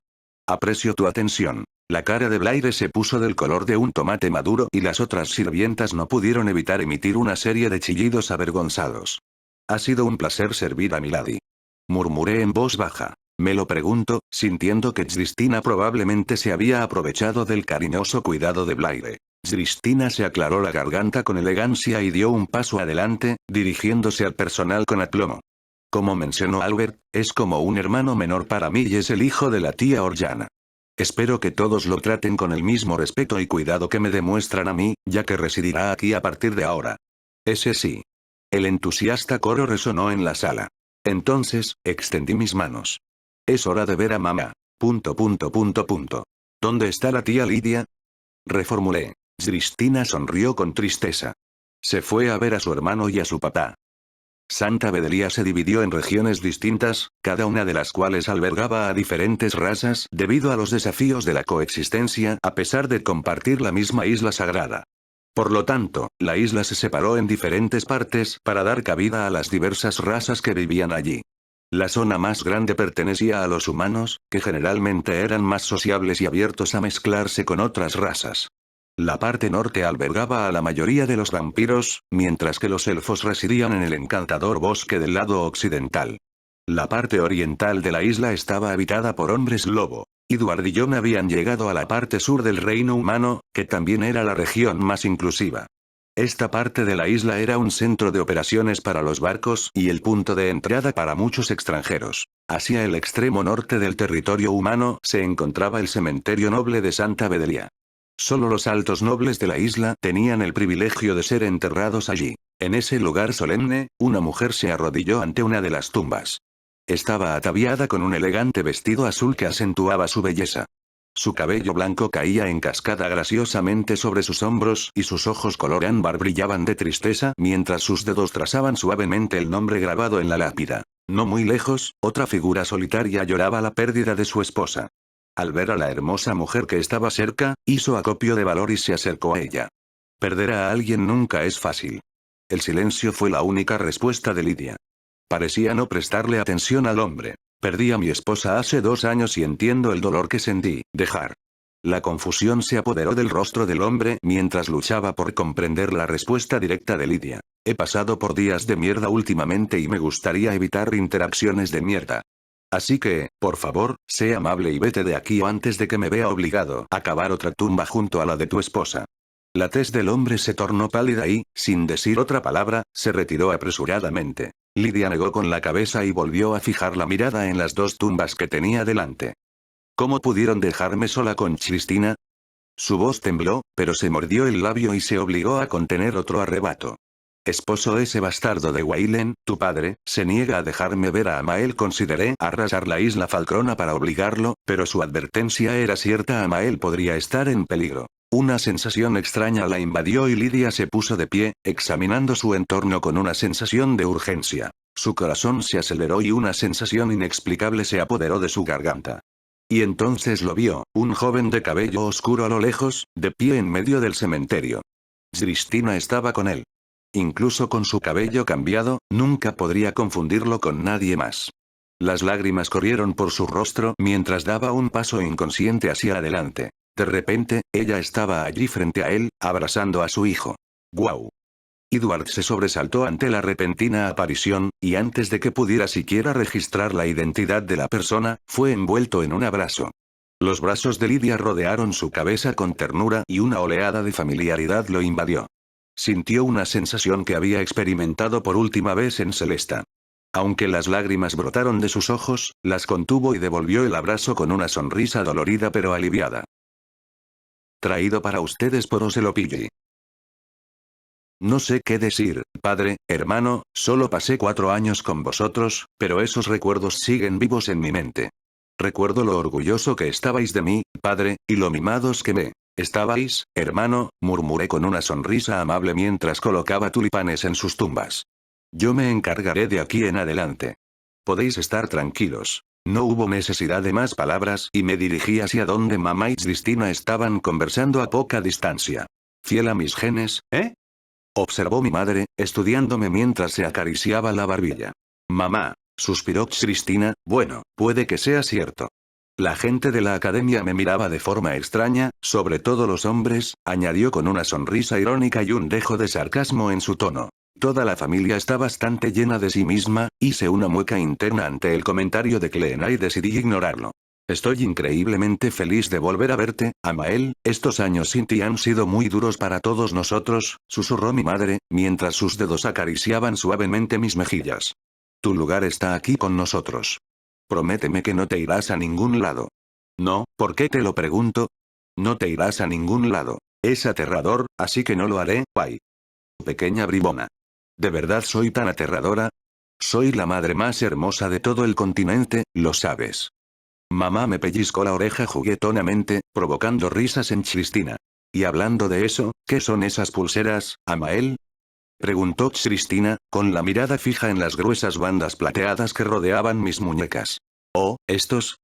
Aprecio tu atención. La cara de Blaire se puso del color de un tomate maduro y las otras sirvientas no pudieron evitar emitir una serie de chillidos avergonzados. Ha sido un placer servir a milady. Murmuré en voz baja. Me lo pregunto, sintiendo que Cristina probablemente se había aprovechado del cariñoso cuidado de Blaire. Cristina se aclaró la garganta con elegancia y dio un paso adelante, dirigiéndose al personal con aplomo. Como mencionó Albert, es como un hermano menor para mí y es el hijo de la tía Orjana. Espero que todos lo traten con el mismo respeto y cuidado que me demuestran a mí, ya que residirá aquí a partir de ahora. Ese sí. El entusiasta coro resonó en la sala. Entonces, extendí mis manos. Es hora de ver a mamá. ¿Dónde está la tía Lidia? Reformulé. Cristina sonrió con tristeza. Se fue a ver a su hermano y a su papá. Santa Bedelia se dividió en regiones distintas, cada una de las cuales albergaba a diferentes razas debido a los desafíos de la coexistencia a pesar de compartir la misma isla sagrada. Por lo tanto, la isla se separó en diferentes partes para dar cabida a las diversas razas que vivían allí. La zona más grande pertenecía a los humanos, que generalmente eran más sociables y abiertos a mezclarse con otras razas. La parte norte albergaba a la mayoría de los vampiros, mientras que los elfos residían en el encantador bosque del lado occidental. La parte oriental de la isla estaba habitada por hombres lobo. Edward y John habían llegado a la parte sur del reino humano, que también era la región más inclusiva. Esta parte de la isla era un centro de operaciones para los barcos y el punto de entrada para muchos extranjeros. Hacia el extremo norte del territorio humano se encontraba el cementerio noble de Santa Bedelia. Solo los altos nobles de la isla tenían el privilegio de ser enterrados allí. En ese lugar solemne, una mujer se arrodilló ante una de las tumbas. Estaba ataviada con un elegante vestido azul que acentuaba su belleza. Su cabello blanco caía en cascada graciosamente sobre sus hombros y sus ojos color ámbar brillaban de tristeza mientras sus dedos trazaban suavemente el nombre grabado en la lápida. No muy lejos, otra figura solitaria lloraba la pérdida de su esposa. Al ver a la hermosa mujer que estaba cerca, hizo acopio de valor y se acercó a ella. Perder a alguien nunca es fácil. El silencio fue la única respuesta de Lidia. Parecía no prestarle atención al hombre. Perdí a mi esposa hace 2 años y entiendo el dolor que sentí. Dejar. La confusión se apoderó del rostro del hombre mientras luchaba por comprender la respuesta directa de Lidia. He pasado por días de mierda últimamente y me gustaría evitar interacciones de mierda. Así que, por favor, sé amable y vete de aquí antes de que me vea obligado a cavar otra tumba junto a la de tu esposa. La tez del hombre se tornó pálida y, sin decir otra palabra, se retiró apresuradamente. Lidia negó con la cabeza y volvió a fijar la mirada en las 2 tumbas que tenía delante. ¿Cómo pudieron dejarme sola con Cristina? Su voz tembló, pero se mordió el labio y se obligó a contener otro arrebato. Esposo ese bastardo de Waylen, tu padre, se niega a dejarme ver a Amael. Consideré arrasar la isla Falcrona para obligarlo, pero su advertencia era cierta. Amael podría estar en peligro. Una sensación extraña la invadió y Lidia se puso de pie, examinando su entorno con una sensación de urgencia. Su corazón se aceleró y una sensación inexplicable se apoderó de su garganta. Y entonces lo vio, un joven de cabello oscuro a lo lejos, de pie en medio del cementerio. Cristina estaba con él. Incluso con su cabello cambiado, nunca podría confundirlo con nadie más. Las lágrimas corrieron por su rostro mientras daba un paso inconsciente hacia adelante. De repente, ella estaba allí frente a él, abrazando a su hijo. ¡Guau! Edward se sobresaltó ante la repentina aparición, y antes de que pudiera siquiera registrar la identidad de la persona, fue envuelto en un abrazo. Los brazos de Lidia rodearon su cabeza con ternura y una oleada de familiaridad lo invadió. Sintió una sensación que había experimentado por última vez en Celesta. Aunque las lágrimas brotaron de sus ojos, las contuvo y devolvió el abrazo con una sonrisa dolorida pero aliviada. Traído para ustedes por Ocelopilli. No sé qué decir, padre, hermano, solo pasé 4 años con vosotros, pero esos recuerdos siguen vivos en mi mente. Recuerdo lo orgulloso que estabais de mí, padre, y lo mimados que me estabais, hermano, murmuré con una sonrisa amable mientras colocaba tulipanes en sus tumbas. Yo me encargaré de aquí en adelante. Podéis estar tranquilos. No hubo necesidad de más palabras y me dirigí hacia donde mamá y Cristina estaban conversando a poca distancia. Fiel a mis genes, ¿eh? Observó mi madre, estudiándome mientras se acariciaba la barbilla. Mamá, suspiró Cristina, bueno, puede que sea cierto. La gente de la academia me miraba de forma extraña, sobre todo los hombres, añadió con una sonrisa irónica y un dejo de sarcasmo en su tono. Toda la familia está bastante llena de sí misma, hice una mueca interna ante el comentario de Clena y decidí ignorarlo. Estoy increíblemente feliz de volver a verte, Amael, estos años sin ti han sido muy duros para todos nosotros, susurró mi madre, mientras sus dedos acariciaban suavemente mis mejillas. Tu lugar está aquí con nosotros. Prométeme que no te irás a ningún lado. No, ¿por qué te lo pregunto? No te irás a ningún lado. Es aterrador, así que no lo haré, guay. Pequeña bribona. ¿De verdad soy tan aterradora? Soy la madre más hermosa de todo el continente, lo sabes. Mamá me pellizcó la oreja juguetonamente, provocando risas en Cristina. Y hablando de eso, ¿qué son esas pulseras, Amael? Preguntó Cristina, con la mirada fija en las gruesas bandas plateadas que rodeaban mis muñecas. Oh, ¿estos?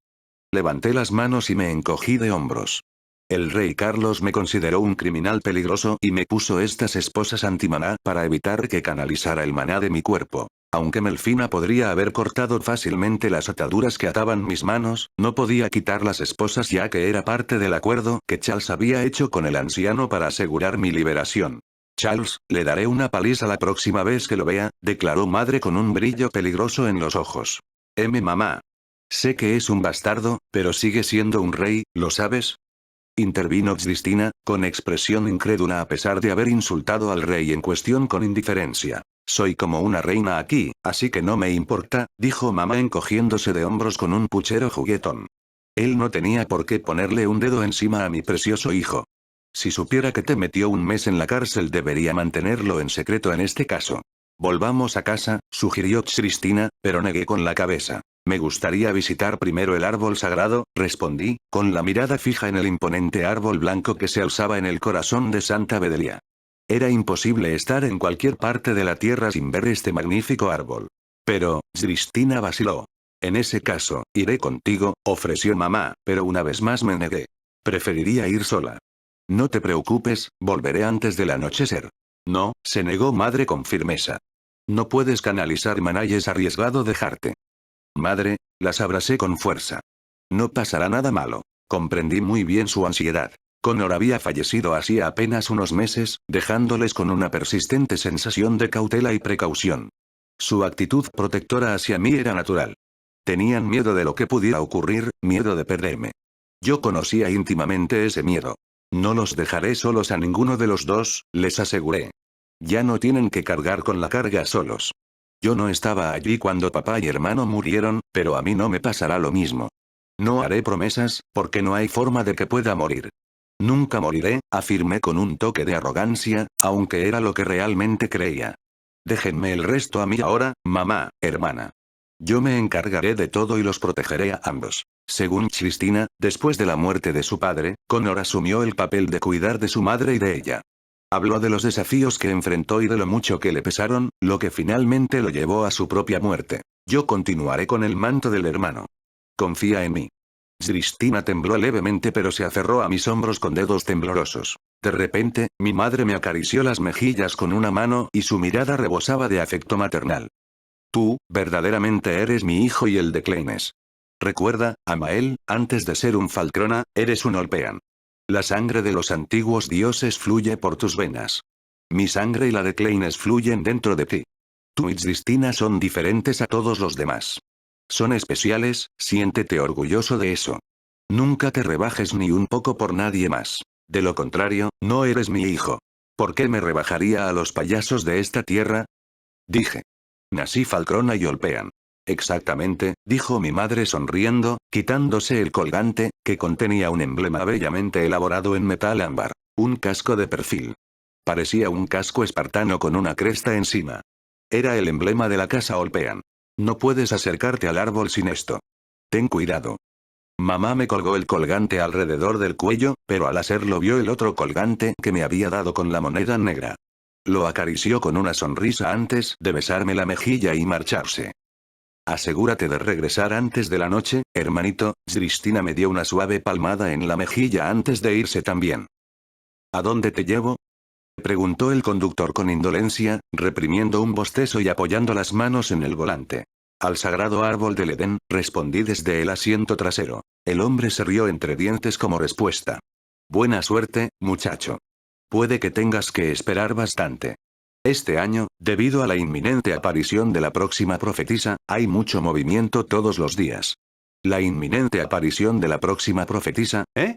Levanté las manos y me encogí de hombros. El rey Carlos me consideró un criminal peligroso y me puso estas esposas antimaná para evitar que canalizara el maná de mi cuerpo. Aunque Melfina podría haber cortado fácilmente las ataduras que ataban mis manos, no podía quitar las esposas ya que era parte del acuerdo que Charles había hecho con el anciano para asegurar mi liberación. Charles, le daré una paliza la próxima vez que lo vea, declaró madre con un brillo peligroso en los ojos. Mamá. Sé que es un bastardo, pero sigue siendo un rey, ¿lo sabes? Intervino Cristina, con expresión incrédula a pesar de haber insultado al rey en cuestión con indiferencia. Soy como una reina aquí, así que no me importa, dijo mamá encogiéndose de hombros con un puchero juguetón. Él no tenía por qué ponerle un dedo encima a mi precioso hijo. Si supiera que te metió un mes en la cárcel debería mantenerlo en secreto en este caso. Volvamos a casa, sugirió Cristina, pero negué con la cabeza. Me gustaría visitar primero el árbol sagrado, respondí, con la mirada fija en el imponente árbol blanco que se alzaba en el corazón de Santa Bedelia. Era imposible estar en cualquier parte de la tierra sin ver este magnífico árbol. Pero, Cristina vaciló. En ese caso, iré contigo, ofreció mamá, pero una vez más me negué. Preferiría ir sola. No te preocupes, volveré antes del anochecer. No, se negó madre con firmeza. No puedes canalizar maná y es arriesgado dejarte. Madre, las abracé con fuerza. No pasará nada malo. Comprendí muy bien su ansiedad. Connor había fallecido hacía apenas unos meses, dejándoles con una persistente sensación de cautela y precaución. Su actitud protectora hacia mí era natural. Tenían miedo de lo que pudiera ocurrir, miedo de perderme. Yo conocía íntimamente ese miedo. No los dejaré solos a ninguno de los dos, les aseguré. Ya no tienen que cargar con la carga solos. Yo no estaba allí cuando papá y hermano murieron, pero a mí no me pasará lo mismo. No haré promesas, porque no hay forma de que pueda morir. Nunca moriré, afirmé con un toque de arrogancia, aunque era lo que realmente creía. Déjenme el resto a mí ahora, mamá, hermana. Yo me encargaré de todo y los protegeré a ambos. Según Cristina, después de la muerte de su padre, Connor asumió el papel de cuidar de su madre y de ella. Habló de los desafíos que enfrentó y de lo mucho que le pesaron, lo que finalmente lo llevó a su propia muerte. Yo continuaré con el manto del hermano. Confía en mí. Cristina tembló levemente pero se aferró a mis hombros con dedos temblorosos. De repente, mi madre me acarició las mejillas con una mano y su mirada rebosaba de afecto maternal. Tú, verdaderamente eres mi hijo y el de Cleines. Recuerda, Amael, antes de ser un Falcrona, eres un Olpean. La sangre de los antiguos dioses fluye por tus venas. Mi sangre y la de Cleines fluyen dentro de ti. Tú y Cristina son diferentes a todos los demás. Son especiales, siéntete orgulloso de eso. Nunca te rebajes ni un poco por nadie más. De lo contrario, no eres mi hijo. ¿Por qué me rebajaría a los payasos de esta tierra? Dije. Nací Falcrona y Olpean. Exactamente, dijo mi madre sonriendo, quitándose el colgante, que contenía un emblema bellamente elaborado en metal ámbar. Un casco de perfil. Parecía un casco espartano con una cresta encima. Era el emblema de la casa Olpean. No puedes acercarte al árbol sin esto. Ten cuidado. Mamá me colgó el colgante alrededor del cuello, pero al hacerlo vio el otro colgante que me había dado con la moneda negra. Lo acarició con una sonrisa antes de besarme la mejilla y marcharse. Asegúrate de regresar antes de la noche, hermanito. Cristina me dio una suave palmada en la mejilla antes de irse también. ¿A dónde te llevo?, preguntó el conductor con indolencia, reprimiendo un bostezo y apoyando las manos en el volante. Al sagrado árbol del Edén, respondí desde el asiento trasero. El hombre se rió entre dientes como respuesta. Buena suerte, muchacho. Puede que tengas que esperar bastante. Este año, debido a la inminente aparición de la próxima profetisa, hay mucho movimiento todos los días. ¿La inminente aparición de la próxima profetisa, eh?,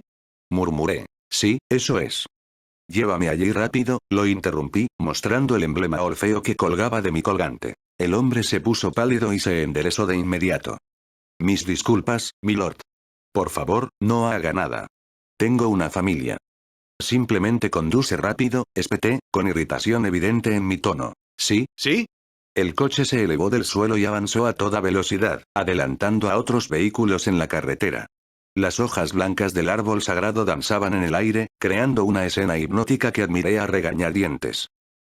murmuré. Sí, eso es. Llévame allí rápido, lo interrumpí, mostrando el emblema Orfeo que colgaba de mi colgante. El hombre se puso pálido y se enderezó de inmediato. Mis disculpas, milord. Por favor, no haga nada. Tengo una familia. Simplemente conduce rápido, espeté, con irritación evidente en mi tono. ¿Sí? ¿Sí? El coche se elevó del suelo y avanzó a toda velocidad, adelantando a otros vehículos en la carretera. Las hojas blancas del árbol sagrado danzaban en el aire, creando una escena hipnótica que admiré a regañadientes.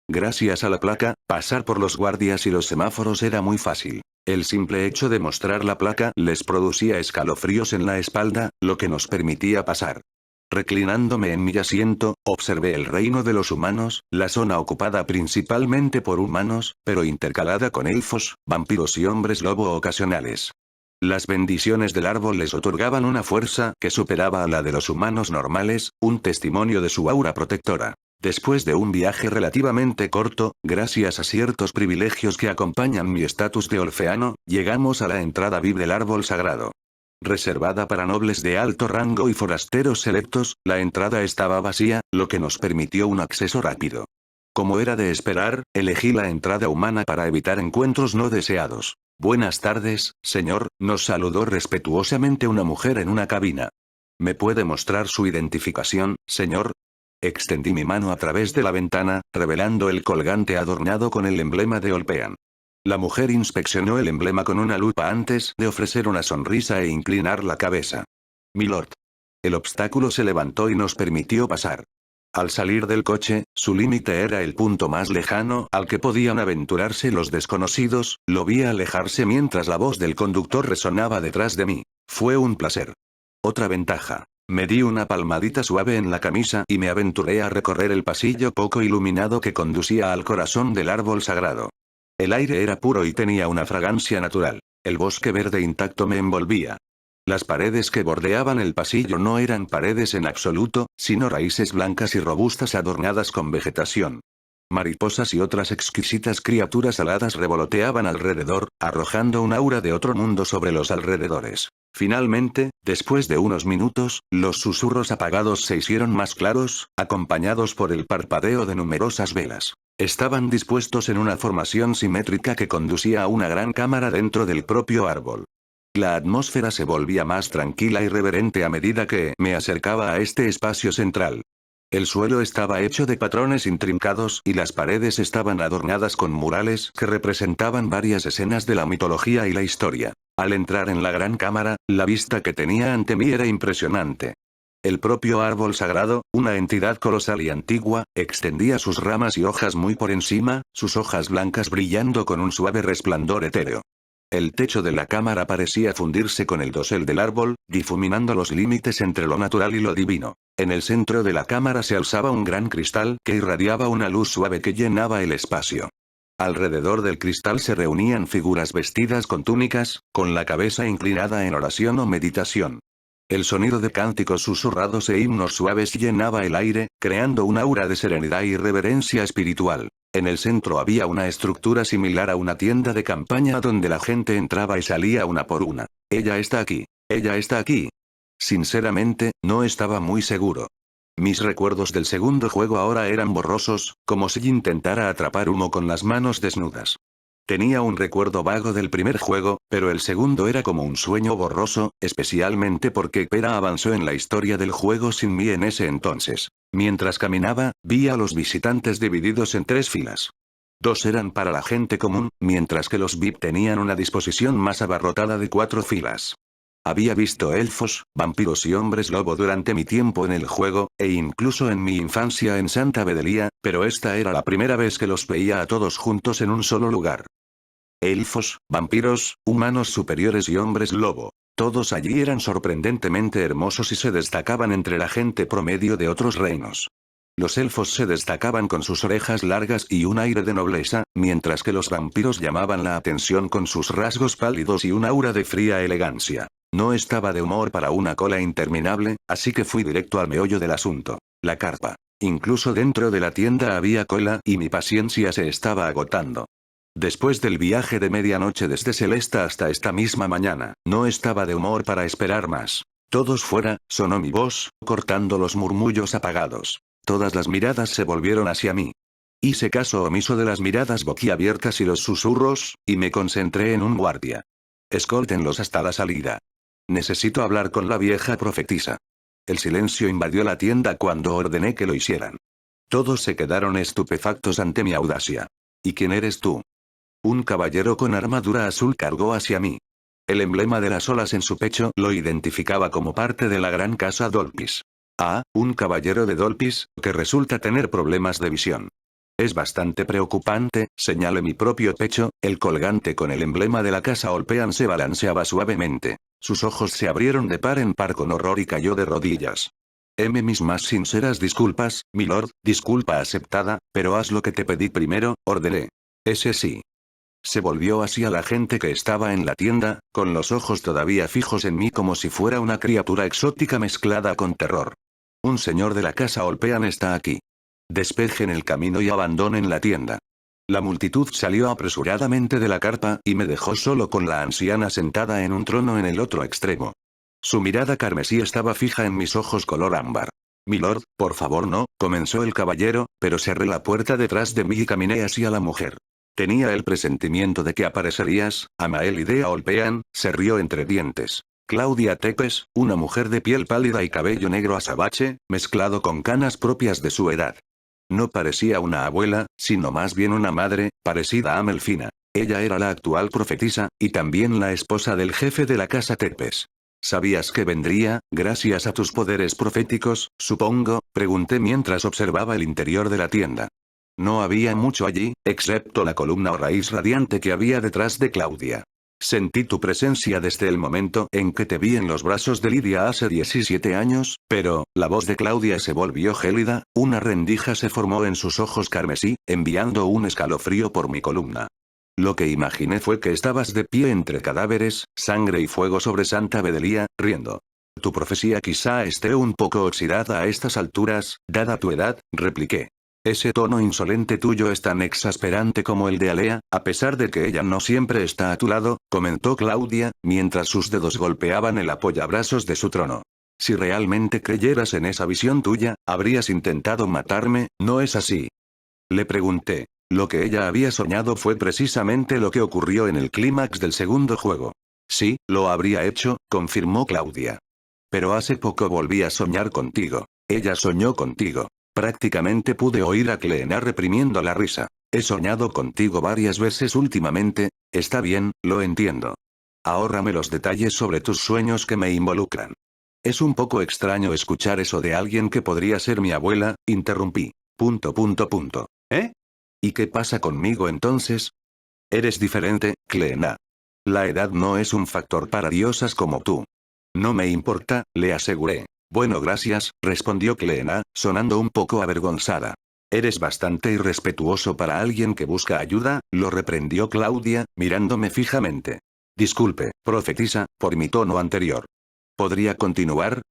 Gracias a la placa, pasar por los guardias y los semáforos era muy fácil. El simple hecho de mostrar la placa les producía escalofríos en la espalda, lo que nos permitía pasar. Reclinándome en mi asiento, observé el reino de los humanos, la zona ocupada principalmente por humanos, pero intercalada con elfos, vampiros y hombres lobo ocasionales. Las bendiciones del árbol les otorgaban una fuerza que superaba a la de los humanos normales, un testimonio de su aura protectora. Después de un viaje relativamente corto, gracias a ciertos privilegios que acompañan mi estatus de orfeano, llegamos a la entrada VIP del árbol sagrado. Reservada para nobles de alto rango y forasteros selectos, la entrada estaba vacía, lo que nos permitió un acceso rápido. Como era de esperar, elegí la entrada humana para evitar encuentros no deseados. Buenas tardes, señor, nos saludó respetuosamente una mujer en una cabina. ¿Me puede mostrar su identificación, señor? Extendí mi mano a través de la ventana, revelando el colgante adornado con el emblema de Olpean. La mujer inspeccionó el emblema con una lupa antes de ofrecer una sonrisa e inclinar la cabeza. Milord. El obstáculo se levantó y nos permitió pasar. Al salir del coche, su límite era el punto más lejano al que podían aventurarse los desconocidos, lo vi alejarse mientras la voz del conductor resonaba detrás de mí. Fue un placer. Otra ventaja. Me di una palmadita suave en la camisa y me aventuré a recorrer el pasillo poco iluminado que conducía al corazón del árbol sagrado. El aire era puro y tenía una fragancia natural. El bosque verde intacto me envolvía. Las paredes que bordeaban el pasillo no eran paredes en absoluto, sino raíces blancas y robustas adornadas con vegetación. Mariposas y otras exquisitas criaturas aladas revoloteaban alrededor, arrojando un aura de otro mundo sobre los alrededores. Finalmente, después de unos minutos, los susurros apagados se hicieron más claros, acompañados por el parpadeo de numerosas velas. Estaban dispuestos en una formación simétrica que conducía a una gran cámara dentro del propio árbol. La atmósfera se volvía más tranquila y reverente a medida que me acercaba a este espacio central. El suelo estaba hecho de patrones intrincados y las paredes estaban adornadas con murales que representaban varias escenas de la mitología y la historia. Al entrar en la gran cámara, la vista que tenía ante mí era impresionante. El propio árbol sagrado, una entidad colosal y antigua, extendía sus ramas y hojas muy por encima, sus hojas blancas brillando con un suave resplandor etéreo. El techo de la cámara parecía fundirse con el dosel del árbol, difuminando los límites entre lo natural y lo divino. En el centro de la cámara se alzaba un gran cristal que irradiaba una luz suave que llenaba el espacio. Alrededor del cristal se reunían figuras vestidas con túnicas, con la cabeza inclinada en oración o meditación. El sonido de cánticos susurrados e himnos suaves llenaba el aire, creando un aura de serenidad y reverencia espiritual. En el centro había una estructura similar a una tienda de campaña donde la gente entraba y salía una por una. Ella está aquí. Ella está aquí. Sinceramente, no estaba muy seguro. Mis recuerdos del segundo juego ahora eran borrosos, como si intentara atrapar humo con las manos desnudas. Tenía un recuerdo vago del primer juego, pero el segundo era como un sueño borroso, especialmente porque Pera avanzó en la historia del juego sin mí en ese entonces. Mientras caminaba, vi a los visitantes divididos en 3 filas. 2 eran para la gente común, mientras que los VIP tenían una disposición más abarrotada de 4 filas. Había visto elfos, vampiros y hombres lobo durante mi tiempo en el juego, e incluso en mi infancia en Santa Bedelia, pero esta era la primera vez que los veía a todos juntos en un solo lugar. Elfos, vampiros, humanos superiores y hombres lobo. Todos allí eran sorprendentemente hermosos y se destacaban entre la gente promedio de otros reinos. Los elfos se destacaban con sus orejas largas y un aire de nobleza, mientras que los vampiros llamaban la atención con sus rasgos pálidos y un aura de fría elegancia. No estaba de humor para una cola interminable, así que fui directo al meollo del asunto. La carpa. Incluso dentro de la tienda había cola y mi paciencia se estaba agotando. Después del viaje de medianoche desde Celesta hasta esta misma mañana, no estaba de humor para esperar más. Todos fuera, sonó mi voz, cortando los murmullos apagados. Todas las miradas se volvieron hacia mí. Hice caso omiso de las miradas boquiabiertas y los susurros, y me concentré en un guardia. Escóltenlos hasta la salida. Necesito hablar con la vieja profetisa. El silencio invadió la tienda cuando ordené que lo hicieran. Todos se quedaron estupefactos ante mi audacia. ¿Y quién eres tú? Un caballero con armadura azul cargó hacia mí. El emblema de las olas en su pecho lo identificaba como parte de la gran casa Dolpis. Ah, un caballero de Dolpis, que resulta tener problemas de visión. Es bastante preocupante, señalé mi propio pecho, el colgante con el emblema de la casa Olpean se balanceaba suavemente. Sus ojos se abrieron de par en par con horror y cayó de rodillas. Mis más sinceras disculpas, milord, disculpa aceptada, pero haz lo que te pedí primero, ordené. Ese sí. Se volvió hacia la gente que estaba en la tienda, con los ojos todavía fijos en mí como si fuera una criatura exótica mezclada con terror. Un señor de la casa Olpean está aquí. Despejen el camino y abandonen la tienda. La multitud salió apresuradamente de la carpa y me dejó solo con la anciana sentada en un trono en el otro extremo. Su mirada carmesí estaba fija en mis ojos color ámbar. Milord, por favor no, comenzó el caballero, pero cerré la puerta detrás de mí y caminé hacia la mujer. Tenía el presentimiento de que aparecerías, Amaelidea Olpean, se rió entre dientes. Claudia Tepes, una mujer de piel pálida y cabello negro azabache, mezclado con canas propias de su edad. No parecía una abuela, sino más bien una madre, parecida a Melfina. Ella era la actual profetisa, y también la esposa del jefe de la casa Tepes. ¿Sabías que vendría, gracias a tus poderes proféticos, supongo? Pregunté mientras observaba el interior de la tienda. No había mucho allí, excepto la columna o raíz radiante que había detrás de Claudia. Sentí tu presencia desde el momento en que te vi en los brazos de Lidia hace 17 años, pero, la voz de Claudia se volvió gélida, una rendija se formó en sus ojos carmesí, enviando un escalofrío por mi columna. Lo que imaginé fue que estabas de pie entre cadáveres, sangre y fuego sobre Santa Bedelía, riendo. Tu profecía quizá esté un poco oxidada a estas alturas, dada tu edad, repliqué. Ese tono insolente tuyo es tan exasperante como el de Alea, a pesar de que ella no siempre está a tu lado, comentó Claudia, mientras sus dedos golpeaban el apoyabrazos de su trono. Si realmente creyeras en esa visión tuya, habrías intentado matarme, ¿no es así? Le pregunté. Lo que ella había soñado fue precisamente lo que ocurrió en el clímax del segundo juego. Sí, lo habría hecho, confirmó Claudia. Pero hace poco volví a soñar contigo. Ella soñó contigo. Prácticamente pude oír a Cleena reprimiendo la risa. He soñado contigo varias veces últimamente, está bien, lo entiendo. Ahórrame los detalles sobre tus sueños que me involucran. Es un poco extraño escuchar eso de alguien que podría ser mi abuela, interrumpí. ¿Eh? ¿Y qué pasa conmigo entonces? Eres diferente, Cleena. La edad no es un factor para diosas como tú. No me importa, le aseguré. Bueno, gracias, respondió Cleena, sonando un poco avergonzada. Eres bastante irrespetuoso para alguien que busca ayuda, lo reprendió Claudia, mirándome fijamente. Disculpe, profetisa, por mi tono anterior. ¿Podría continuar?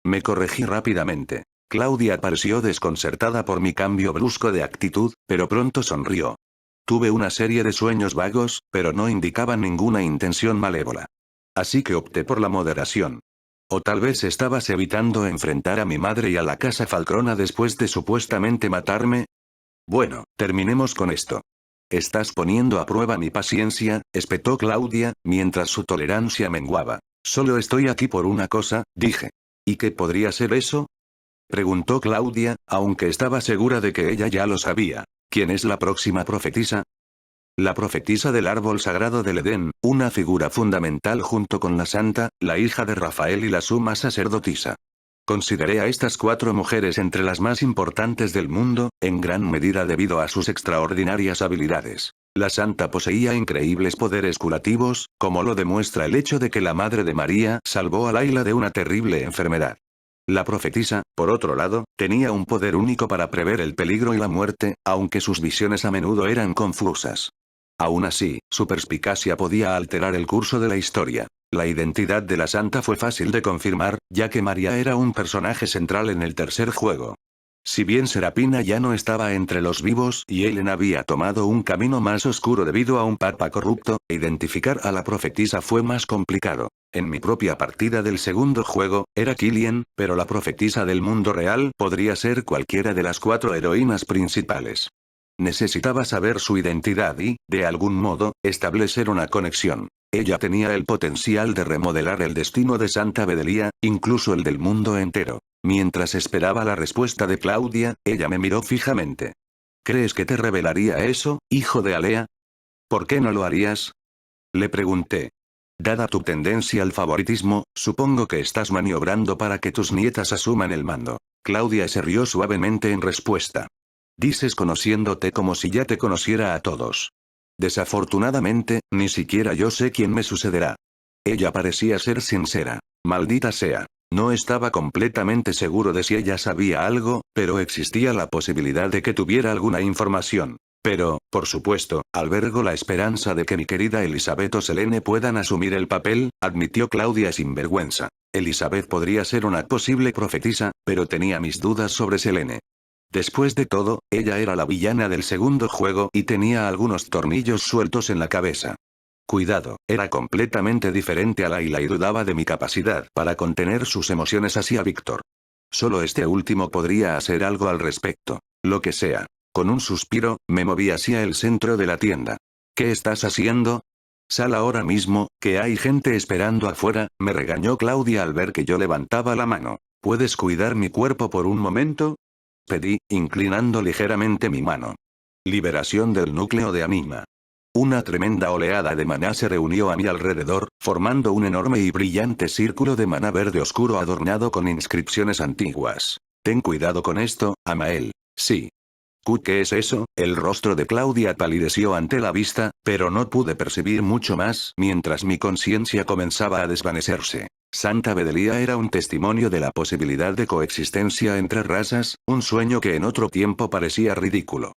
Me corregí rápidamente. Claudia pareció desconcertada por mi cambio brusco de actitud, pero pronto sonrió. Tuve una serie de sueños vagos, pero no indicaban ninguna intención malévola. Así que opté por la moderación. O tal vez estabas evitando enfrentar a mi madre y a la casa Falcrona después de supuestamente matarme. Bueno, terminemos con esto. Estás poniendo a prueba mi paciencia, espetó Claudia, mientras su tolerancia menguaba. Solo estoy aquí por una cosa, dije. ¿Y qué podría ser eso? Preguntó Claudia, aunque estaba segura de que ella ya lo sabía. ¿Quién es la próxima profetisa? La profetisa del árbol sagrado del Edén, una figura fundamental junto con la santa, la hija de Rafael y la suma sacerdotisa. Consideré a estas 4 mujeres entre las más importantes del mundo, en gran medida debido a sus extraordinarias habilidades. La santa poseía increíbles poderes curativos, como lo demuestra el hecho de que la madre de María salvó a Laila de una terrible enfermedad. La profetisa, por otro lado, tenía un poder único para prever el peligro y la muerte, aunque sus visiones a menudo eran confusas. Aún así, su perspicacia podía alterar el curso de la historia. La identidad de la santa fue fácil de confirmar, ya que María era un personaje central en el tercer juego. Si bien Serapina ya no estaba entre los vivos y Ellen había tomado un camino más oscuro debido a un papa corrupto, identificar a la profetisa fue más complicado. En mi propia partida del segundo juego, era Killian, pero la profetisa del mundo real podría ser cualquiera de las 4 heroínas principales. Necesitaba saber su identidad y, de algún modo, establecer una conexión. Ella tenía el potencial de remodelar el destino de Santa Bedelia, incluso el del mundo entero. Mientras esperaba la respuesta de Claudia, ella me miró fijamente. ¿Crees que te revelaría eso, hijo de Alea? ¿Por qué no lo harías? Le pregunté. Dada tu tendencia al favoritismo, supongo que estás maniobrando para que tus nietas asuman el mando. Claudia se rió suavemente en respuesta. Dices conociéndote como si ya te conociera a todos. Desafortunadamente, ni siquiera yo sé quién me sucederá. Ella parecía ser sincera. Maldita sea. No estaba completamente seguro de si ella sabía algo, pero existía la posibilidad de que tuviera alguna información. Pero, por supuesto, albergo la esperanza de que mi querida Elizabeth o Selene puedan asumir el papel, admitió Claudia sin vergüenza. Elizabeth podría ser una posible profetisa, pero tenía mis dudas sobre Selene. Después de todo, ella era la villana del segundo juego y tenía algunos tornillos sueltos en la cabeza. Cuidado, era completamente diferente a Laila y dudaba de mi capacidad para contener sus emociones hacia Víctor. Solo este último podría hacer algo al respecto. Lo que sea. Con un suspiro, me moví hacia el centro de la tienda. ¿Qué estás haciendo? Sal ahora mismo, que hay gente esperando afuera, me regañó Claudia al ver que yo levantaba la mano. ¿Puedes cuidar mi cuerpo por un momento? Pedí, inclinando ligeramente mi mano. Liberación del núcleo de Anima. Una tremenda oleada de maná se reunió a mi alrededor, formando un enorme y brillante círculo de maná verde oscuro adornado con inscripciones antiguas. Ten cuidado con esto, Amael. Sí. ¿Qué es eso? El rostro de Claudia palideció ante la vista, pero no pude percibir mucho más mientras mi conciencia comenzaba a desvanecerse. Santa Bedelia era un testimonio de la posibilidad de coexistencia entre razas, un sueño que en otro tiempo parecía ridículo.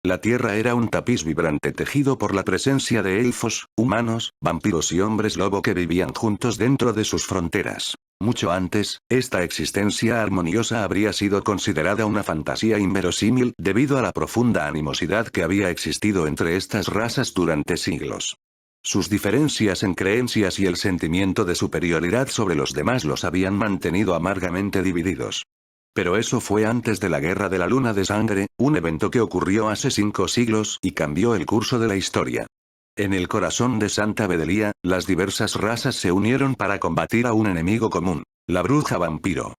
La tierra era un tapiz vibrante tejido por la presencia de elfos, humanos, vampiros y hombres lobo que vivían juntos dentro de sus fronteras. Mucho antes, esta existencia armoniosa habría sido considerada una fantasía inverosímil debido a la profunda animosidad que había existido entre estas razas durante siglos. Sus diferencias en creencias y el sentimiento de superioridad sobre los demás los habían mantenido amargamente divididos. Pero eso fue antes de la Guerra de la Luna de Sangre, un evento que ocurrió hace 5 siglos y cambió el curso de la historia. En el corazón de Santa Bedelia, las diversas razas se unieron para combatir a un enemigo común, la bruja vampiro.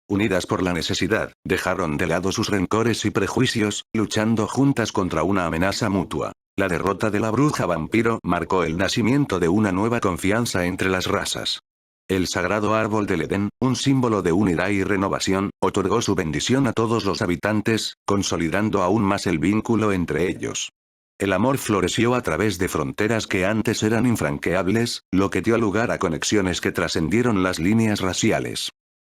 Unidas por la necesidad, dejaron de lado sus rencores y prejuicios, luchando juntas contra una amenaza mutua. La derrota de la bruja vampiro marcó el nacimiento de una nueva confianza entre las razas. El sagrado árbol del Edén, un símbolo de unidad y renovación, otorgó su bendición a todos los habitantes, consolidando aún más el vínculo entre ellos. El amor floreció a través de fronteras que antes eran infranqueables, lo que dio lugar a conexiones que trascendieron las líneas raciales.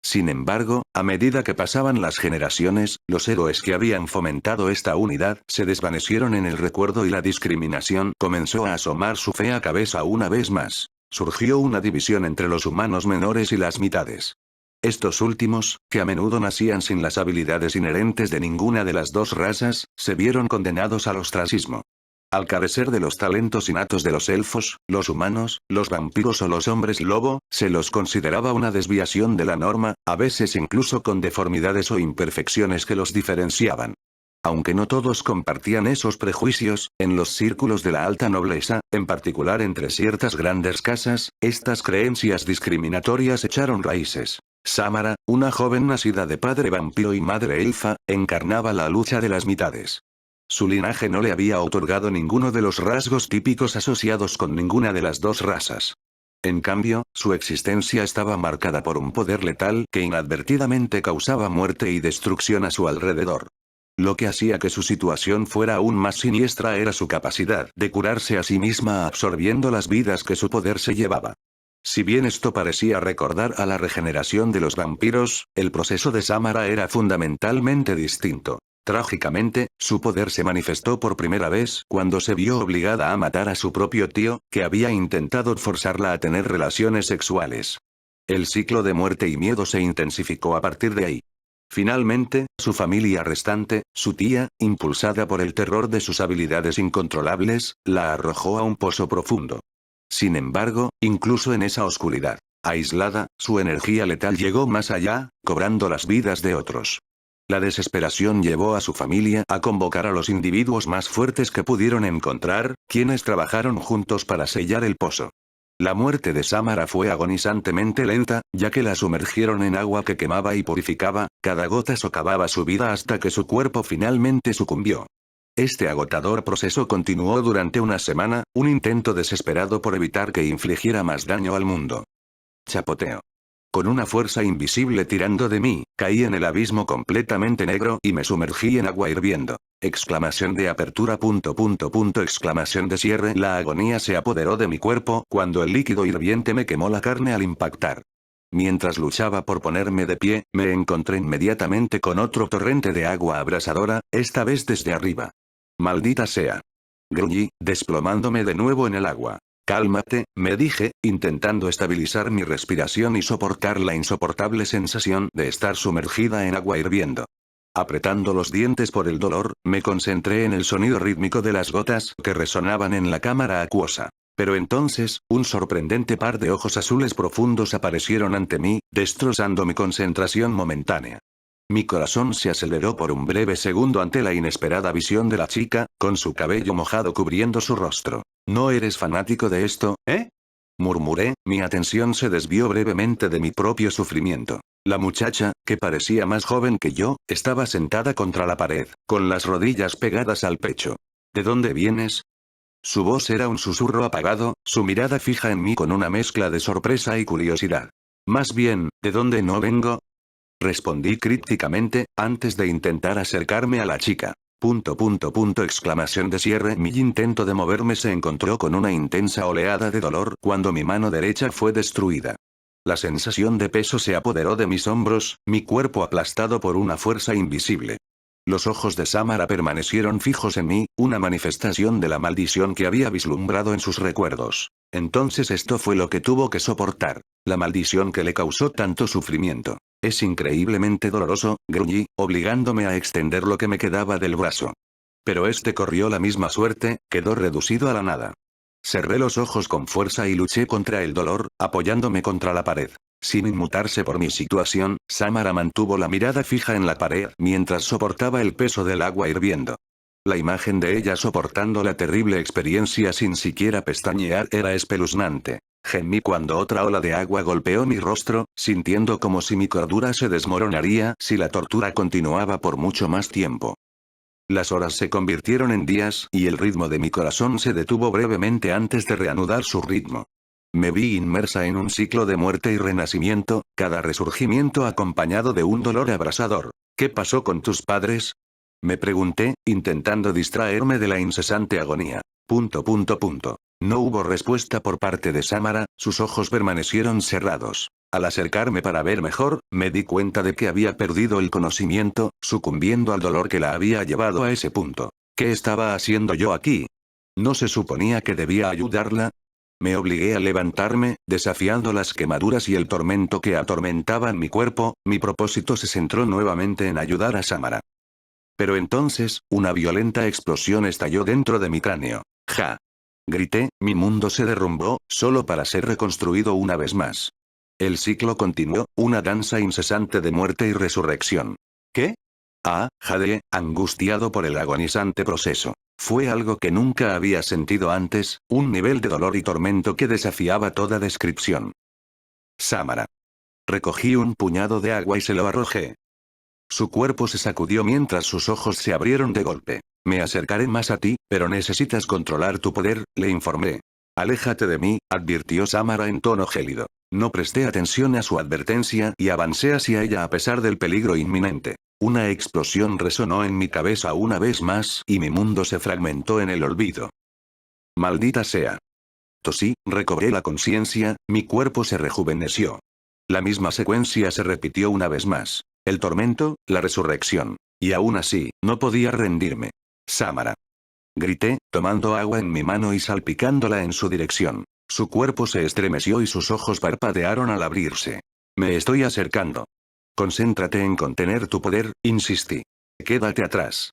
Sin embargo, a medida que pasaban las generaciones, los héroes que habían fomentado esta unidad se desvanecieron en el recuerdo y la discriminación comenzó a asomar su fea cabeza una vez más. Surgió una división entre los humanos menores y las mitades. Estos últimos, que a menudo nacían sin las habilidades inherentes de ninguna de las dos razas, se vieron condenados al ostracismo. Al carecer de los talentos innatos de los elfos, los humanos, los vampiros o los hombres lobo, se los consideraba una desviación de la norma, a veces incluso con deformidades o imperfecciones que los diferenciaban. Aunque no todos compartían esos prejuicios, en los círculos de la alta nobleza, en particular entre ciertas grandes casas, estas creencias discriminatorias echaron raíces. Samara, una joven nacida de padre vampiro y madre elfa, encarnaba la lucha de las mitades. Su linaje no le había otorgado ninguno de los rasgos típicos asociados con ninguna de las dos razas. En cambio, su existencia estaba marcada por un poder letal que inadvertidamente causaba muerte y destrucción a su alrededor. Lo que hacía que su situación fuera aún más siniestra era su capacidad de curarse a sí misma absorbiendo las vidas que su poder se llevaba. Si bien esto parecía recordar a la regeneración de los vampiros, el proceso de Samara era fundamentalmente distinto. Trágicamente, su poder se manifestó por primera vez cuando se vio obligada a matar a su propio tío, que había intentado forzarla a tener relaciones sexuales. El ciclo de muerte y miedo se intensificó a partir de ahí. Finalmente, su familia restante, su tía, impulsada por el terror de sus habilidades incontrolables, la arrojó a un pozo profundo. Sin embargo, incluso en esa oscuridad, aislada, su energía letal llegó más allá, cobrando las vidas de otros. La desesperación llevó a su familia a convocar a los individuos más fuertes que pudieron encontrar, quienes trabajaron juntos para sellar el pozo. La muerte de Samara fue agonizantemente lenta, ya que la sumergieron en agua que quemaba y purificaba, cada gota socavaba su vida hasta que su cuerpo finalmente sucumbió. Este agotador proceso continuó durante una semana, un intento desesperado por evitar que infligiera más daño al mundo. Chapoteo. Con una fuerza invisible tirando de mí, caí en el abismo completamente negro y me sumergí en agua hirviendo. Exclamación de apertura. Exclamación de cierre. La agonía se apoderó de mi cuerpo cuando el líquido hirviente me quemó la carne al impactar. Mientras luchaba por ponerme de pie, me encontré inmediatamente con otro torrente de agua abrasadora, esta vez desde arriba. Maldita sea. Gruñí, desplomándome de nuevo en el agua. Cálmate, me dije, intentando estabilizar mi respiración y soportar la insoportable sensación de estar sumergida en agua hirviendo. Apretando los dientes por el dolor, me concentré en el sonido rítmico de las gotas que resonaban en la cámara acuosa. Pero entonces, un sorprendente par de ojos azules profundos aparecieron ante mí, destrozando mi concentración momentánea. Mi corazón se aceleró por un breve segundo ante la inesperada visión de la chica, con su cabello mojado cubriendo su rostro. ¿No eres fanático de esto, eh? Murmuré, mi atención se desvió brevemente de mi propio sufrimiento. La muchacha, que parecía más joven que yo, estaba sentada contra la pared, con las rodillas pegadas al pecho. ¿De dónde vienes? Su voz era un susurro apagado, su mirada fija en mí con una mezcla de sorpresa y curiosidad. Más bien, ¿de dónde no vengo? Respondí crípticamente, antes de intentar acercarme a la chica. Exclamación de cierre. Mi intento de moverme se encontró con una intensa oleada de dolor cuando mi mano derecha fue destruida. La sensación de peso se apoderó de mis hombros, mi cuerpo aplastado por una fuerza invisible. Los ojos de Samara permanecieron fijos en mí, una manifestación de la maldición que había vislumbrado en sus recuerdos. Entonces esto fue lo que tuvo que soportar. La maldición que le causó tanto sufrimiento. Es increíblemente doloroso, gruñí, obligándome a extender lo que me quedaba del brazo. Pero este corrió la misma suerte, quedó reducido a la nada. Cerré los ojos con fuerza y luché contra el dolor, apoyándome contra la pared. Sin inmutarse por mi situación, Samara mantuvo la mirada fija en la pared mientras soportaba el peso del agua hirviendo. La imagen de ella soportando la terrible experiencia sin siquiera pestañear era espeluznante. Gemí cuando otra ola de agua golpeó mi rostro, sintiendo como si mi cordura se desmoronaría si la tortura continuaba por mucho más tiempo. Las horas se convirtieron en días y el ritmo de mi corazón se detuvo brevemente antes de reanudar su ritmo. Me vi inmersa en un ciclo de muerte y renacimiento, cada resurgimiento acompañado de un dolor abrasador. ¿Qué pasó con tus padres? Me pregunté, intentando distraerme de la incesante agonía. No hubo respuesta por parte de Samara, sus ojos permanecieron cerrados. Al acercarme para ver mejor, me di cuenta de que había perdido el conocimiento, sucumbiendo al dolor que la había llevado a ese punto. ¿Qué estaba haciendo yo aquí? ¿No se suponía que debía ayudarla? Me obligué a levantarme, desafiando las quemaduras y el tormento que atormentaban mi cuerpo, mi propósito se centró nuevamente en ayudar a Samara. Pero entonces, una violenta explosión estalló dentro de mi cráneo. ¡Ja! Grité, mi mundo se derrumbó, solo para ser reconstruido una vez más. El ciclo continuó, una danza incesante de muerte y resurrección. ¿Qué? Jadeé, angustiado por el agonizante proceso. Fue algo que nunca había sentido antes, un nivel de dolor y tormento que desafiaba toda descripción. Samara. Recogí un puñado de agua y se lo arrojé. Su cuerpo se sacudió mientras sus ojos se abrieron de golpe. Me acercaré más a ti, pero necesitas controlar tu poder, le informé. Aléjate de mí, advirtió Samara en tono gélido. No presté atención a su advertencia y avancé hacia ella a pesar del peligro inminente. Una explosión resonó en mi cabeza una vez más y mi mundo se fragmentó en el olvido. Maldita sea. Tosí, recobré la conciencia, mi cuerpo se rejuveneció. La misma secuencia se repitió una vez más. El tormento, la resurrección. Y aún así, no podía rendirme. Samara. Grité, tomando agua en mi mano y salpicándola en su dirección. Su cuerpo se estremeció y sus ojos parpadearon al abrirse. Me estoy acercando. Concéntrate en contener tu poder, insistí. Quédate atrás.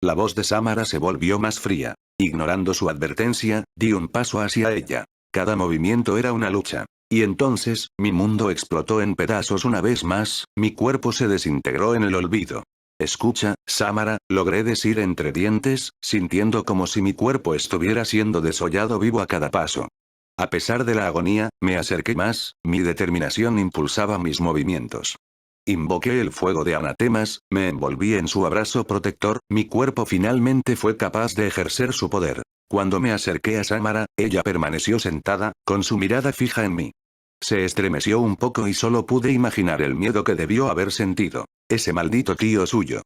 La voz de Samara se volvió más fría. Ignorando su advertencia, di un paso hacia ella. Cada movimiento era una lucha. Y entonces, mi mundo explotó en pedazos una vez más, mi cuerpo se desintegró en el olvido. Escucha, Samara, logré decir entre dientes, sintiendo como si mi cuerpo estuviera siendo desollado vivo a cada paso. A pesar de la agonía, me acerqué más, mi determinación impulsaba mis movimientos. Invoqué el fuego de anatemas, me envolví en su abrazo protector, mi cuerpo finalmente fue capaz de ejercer su poder. Cuando me acerqué a Samara, ella permaneció sentada, con su mirada fija en mí. Se estremeció un poco y solo pude imaginar el miedo que debió haber sentido. Ese maldito tío suyo.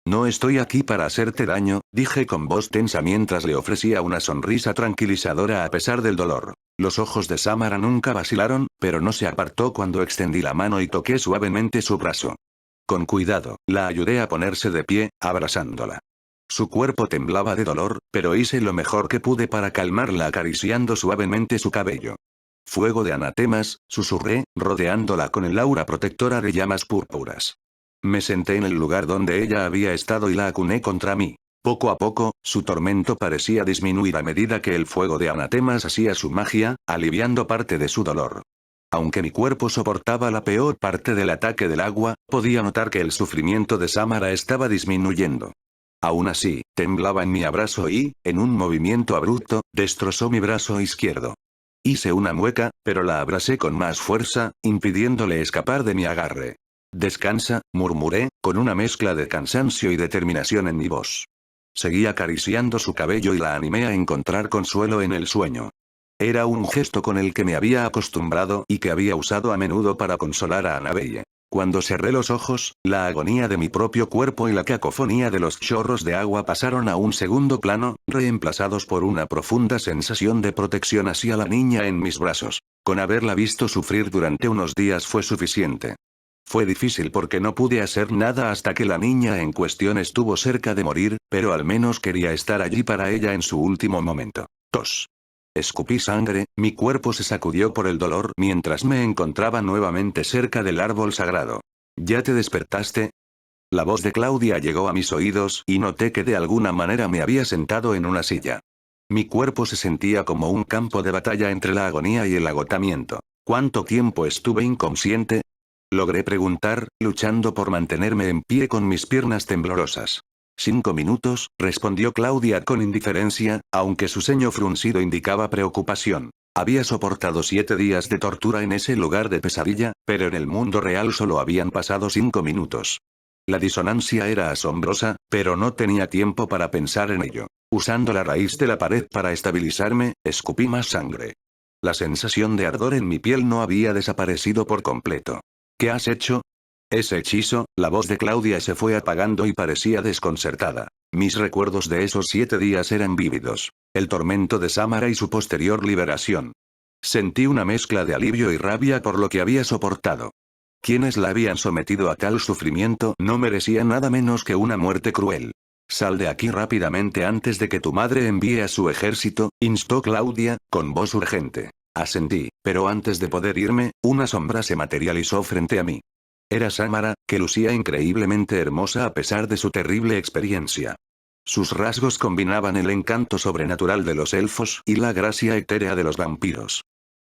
No estoy aquí para hacerte daño, dije con voz tensa mientras le ofrecía una sonrisa tranquilizadora a pesar del dolor. Los ojos de Samara nunca vacilaron, pero no se apartó cuando extendí la mano y toqué suavemente su brazo. Con cuidado, la ayudé a ponerse de pie, abrazándola. Su cuerpo temblaba de dolor, pero hice lo mejor que pude para calmarla acariciando suavemente su cabello. Fuego de anatemas, susurré, rodeándola con el aura protectora de llamas púrpuras. Me senté en el lugar donde ella había estado y la acuné contra mí. Poco a poco, su tormento parecía disminuir a medida que el fuego de anatemas hacía su magia, aliviando parte de su dolor. Aunque mi cuerpo soportaba la peor parte del ataque del agua, podía notar que el sufrimiento de Samara estaba disminuyendo. Aún así, temblaba en mi abrazo y, en un movimiento abrupto, destrozó mi brazo izquierdo. Hice una mueca, pero la abracé con más fuerza, impidiéndole escapar de mi agarre. Descansa, murmuré, con una mezcla de cansancio y determinación en mi voz. Seguí acariciando su cabello y la animé a encontrar consuelo en el sueño. Era un gesto con el que me había acostumbrado y que había usado a menudo para consolar a Annabelle. Cuando cerré los ojos, la agonía de mi propio cuerpo y la cacofonía de los chorros de agua pasaron a un segundo plano, reemplazados por una profunda sensación de protección hacia la niña en mis brazos. Con haberla visto sufrir durante unos días fue suficiente. Fue difícil porque no pude hacer nada hasta que la niña en cuestión estuvo cerca de morir, pero al menos quería estar allí para ella en su último momento. Tos. Escupí sangre, mi cuerpo se sacudió por el dolor mientras me encontraba nuevamente cerca del árbol sagrado. ¿Ya te despertaste? La voz de Claudia llegó a mis oídos y noté que de alguna manera me había sentado en una silla. Mi cuerpo se sentía como un campo de batalla entre la agonía y el agotamiento. ¿Cuánto tiempo estuve inconsciente? Logré preguntar, luchando por mantenerme en pie con mis piernas temblorosas. 5 minutos, respondió Claudia con indiferencia, aunque su ceño fruncido indicaba preocupación. Había soportado 7 días de tortura en ese lugar de pesadilla, pero en el mundo real solo habían pasado 5 minutos. La disonancia era asombrosa, pero no tenía tiempo para pensar en ello. Usando la raíz de la pared para estabilizarme, escupí más sangre. La sensación de ardor en mi piel no había desaparecido por completo. ¿Qué has hecho? Ese hechizo, la voz de Claudia se fue apagando y parecía desconcertada. Mis recuerdos de esos 7 días eran vívidos. El tormento de Samara y su posterior liberación. Sentí una mezcla de alivio y rabia por lo que había soportado. Quienes la habían sometido a tal sufrimiento no merecían nada menos que una muerte cruel. Sal de aquí rápidamente antes de que tu madre envíe a su ejército, instó Claudia, con voz urgente. Asentí, pero antes de poder irme, una sombra se materializó frente a mí. Era Samara, que lucía increíblemente hermosa a pesar de su terrible experiencia. Sus rasgos combinaban el encanto sobrenatural de los elfos y la gracia etérea de los vampiros.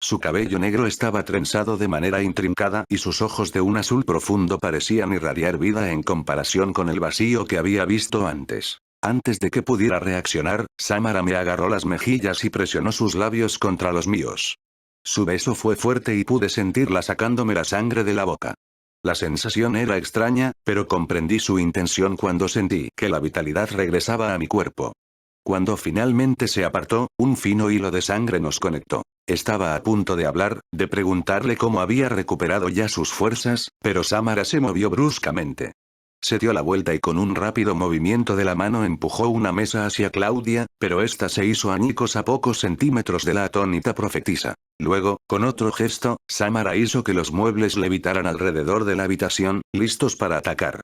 Su cabello negro estaba trenzado de manera intrincada y sus ojos de un azul profundo parecían irradiar vida en comparación con el vacío que había visto antes. Antes de que pudiera reaccionar, Samara me agarró las mejillas y presionó sus labios contra los míos. Su beso fue fuerte y pude sentirla sacándome la sangre de la boca. La sensación era extraña, pero comprendí su intención cuando sentí que la vitalidad regresaba a mi cuerpo. Cuando finalmente se apartó, un fino hilo de sangre nos conectó. Estaba a punto de hablar, de preguntarle cómo había recuperado ya sus fuerzas, pero Samara se movió bruscamente. Se dio la vuelta y con un rápido movimiento de la mano empujó una mesa hacia Claudia, pero ésta se hizo añicos a pocos centímetros de la atónita profetisa. Luego, con otro gesto, Samara hizo que los muebles levitaran alrededor de la habitación, listos para atacar.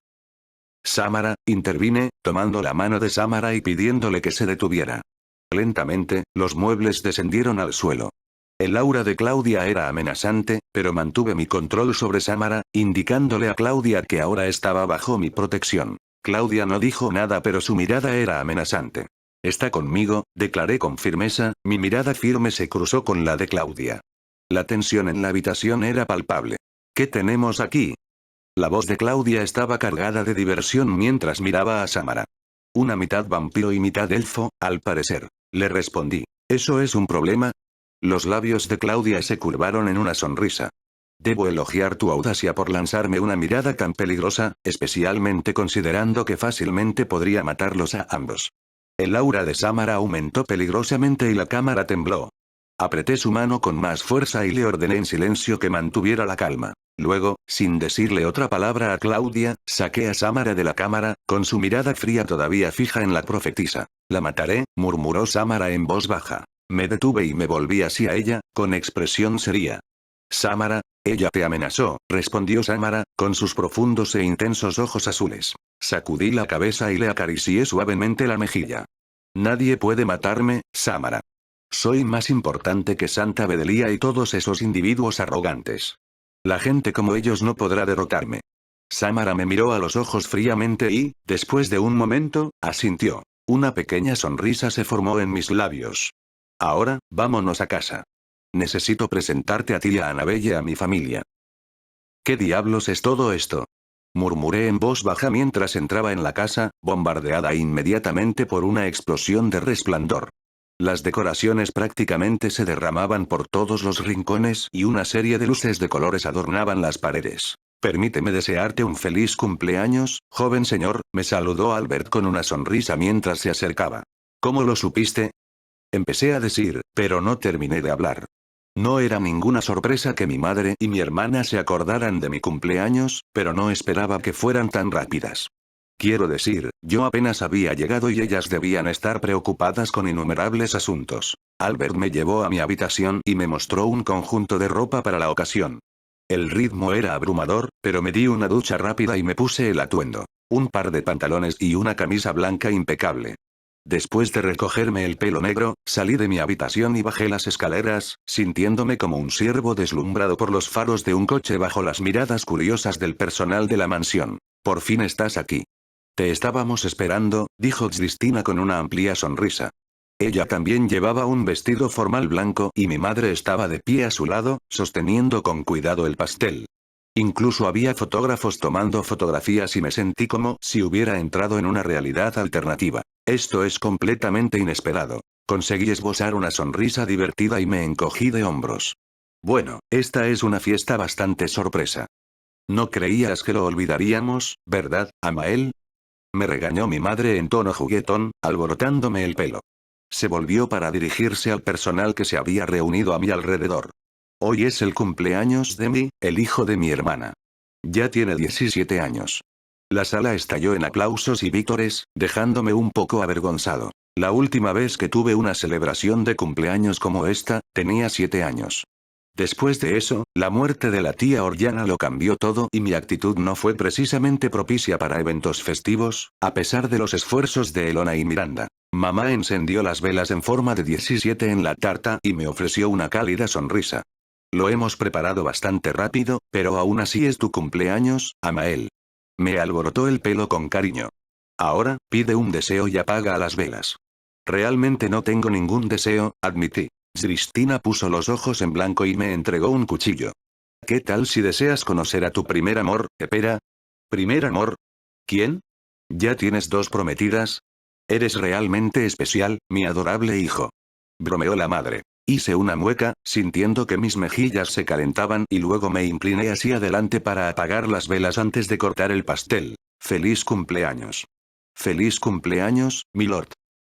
Samara, intervine, tomando la mano de Samara y pidiéndole que se detuviera. Lentamente, los muebles descendieron al suelo. El aura de Claudia era amenazante, pero mantuve mi control sobre Samara, indicándole a Claudia que ahora estaba bajo mi protección. Claudia no dijo nada, pero su mirada era amenazante. «Está conmigo», declaré con firmeza, mi mirada firme se cruzó con la de Claudia. La tensión en la habitación era palpable. «¿Qué tenemos aquí?». La voz de Claudia estaba cargada de diversión mientras miraba a Samara. «Una mitad vampiro y mitad elfo, al parecer», le respondí. «¿Eso es un problema?». Los labios de Claudia se curvaron en una sonrisa. «Debo elogiar tu audacia por lanzarme una mirada tan peligrosa, especialmente considerando que fácilmente podría matarlos a ambos». El aura de Samara aumentó peligrosamente y la cámara tembló. Apreté su mano con más fuerza y le ordené en silencio que mantuviera la calma. Luego, sin decirle otra palabra a Claudia, saqué a Samara de la cámara, con su mirada fría todavía fija en la profetisa. «La mataré», murmuró Samara en voz baja. Me detuve y me volví hacia ella, con expresión seria. «Samara, ella te amenazó», respondió Samara, con sus profundos e intensos ojos azules. Sacudí la cabeza y le acaricié suavemente la mejilla. «Nadie puede matarme, Samara. Soy más importante que Santa Bedelia y todos esos individuos arrogantes. La gente como ellos no podrá derrotarme». Samara me miró a los ojos fríamente y, después de un momento, asintió. Una pequeña sonrisa se formó en mis labios. «Ahora, vámonos a casa. Necesito presentarte a ti y a Annabelle y a mi familia». «¿Qué diablos es todo esto?», murmuré en voz baja mientras entraba en la casa, bombardeada inmediatamente por una explosión de resplandor. Las decoraciones prácticamente se derramaban por todos los rincones y una serie de luces de colores adornaban las paredes. «Permíteme desearte un feliz cumpleaños, joven señor», me saludó Albert con una sonrisa mientras se acercaba. «¿Cómo lo supiste?», empecé a decir, pero no terminé de hablar. No era ninguna sorpresa que mi madre y mi hermana se acordaran de mi cumpleaños, pero no esperaba que fueran tan rápidas. Quiero decir, yo apenas había llegado y ellas debían estar preocupadas con innumerables asuntos. Albert me llevó a mi habitación y me mostró un conjunto de ropa para la ocasión. El ritmo era abrumador, pero me di una ducha rápida y me puse el atuendo. Un par de pantalones y una camisa blanca impecable. Después de recogerme el pelo negro, salí de mi habitación y bajé las escaleras, sintiéndome como un ciervo deslumbrado por los faros de un coche bajo las miradas curiosas del personal de la mansión. «Por fin estás aquí. Te estábamos esperando», dijo Cristina con una amplia sonrisa. Ella también llevaba un vestido formal blanco y mi madre estaba de pie a su lado, sosteniendo con cuidado el pastel. Incluso había fotógrafos tomando fotografías y me sentí como si hubiera entrado en una realidad alternativa. «Esto es completamente inesperado». Conseguí esbozar una sonrisa divertida y me encogí de hombros. «Bueno, esta es una fiesta bastante sorpresa. No creías que lo olvidaríamos, ¿verdad, Amael?», me regañó mi madre en tono juguetón, alborotándome el pelo. Se volvió para dirigirse al personal que se había reunido a mi alrededor. «Hoy es el cumpleaños de mí, el hijo de mi hermana. Ya tiene 17 años». La sala estalló en aplausos y vítores, dejándome un poco avergonzado. La última vez que tuve una celebración de cumpleaños como esta, tenía 7 años. Después de eso, la muerte de la tía Oriana lo cambió todo y mi actitud no fue precisamente propicia para eventos festivos, a pesar de los esfuerzos de Elona y Miranda. Mamá encendió las velas en forma de 17 en la tarta y me ofreció una cálida sonrisa. «Lo hemos preparado bastante rápido, pero aún así es tu cumpleaños, Amael». Me alborotó el pelo con cariño. «Ahora, pide un deseo y apaga las velas». «Realmente no tengo ningún deseo», admití. Cristina puso los ojos en blanco y me entregó un cuchillo. «¿Qué tal si deseas conocer a tu primer amor, Pepera?». «¿Primer amor? ¿Quién? ¿Ya tienes 2 prometidas? Eres realmente especial, mi adorable hijo». Bromeó la madre. Hice una mueca, sintiendo que mis mejillas se calentaban y luego me incliné hacia adelante para apagar las velas antes de cortar el pastel. «Feliz cumpleaños». «Feliz cumpleaños, milord».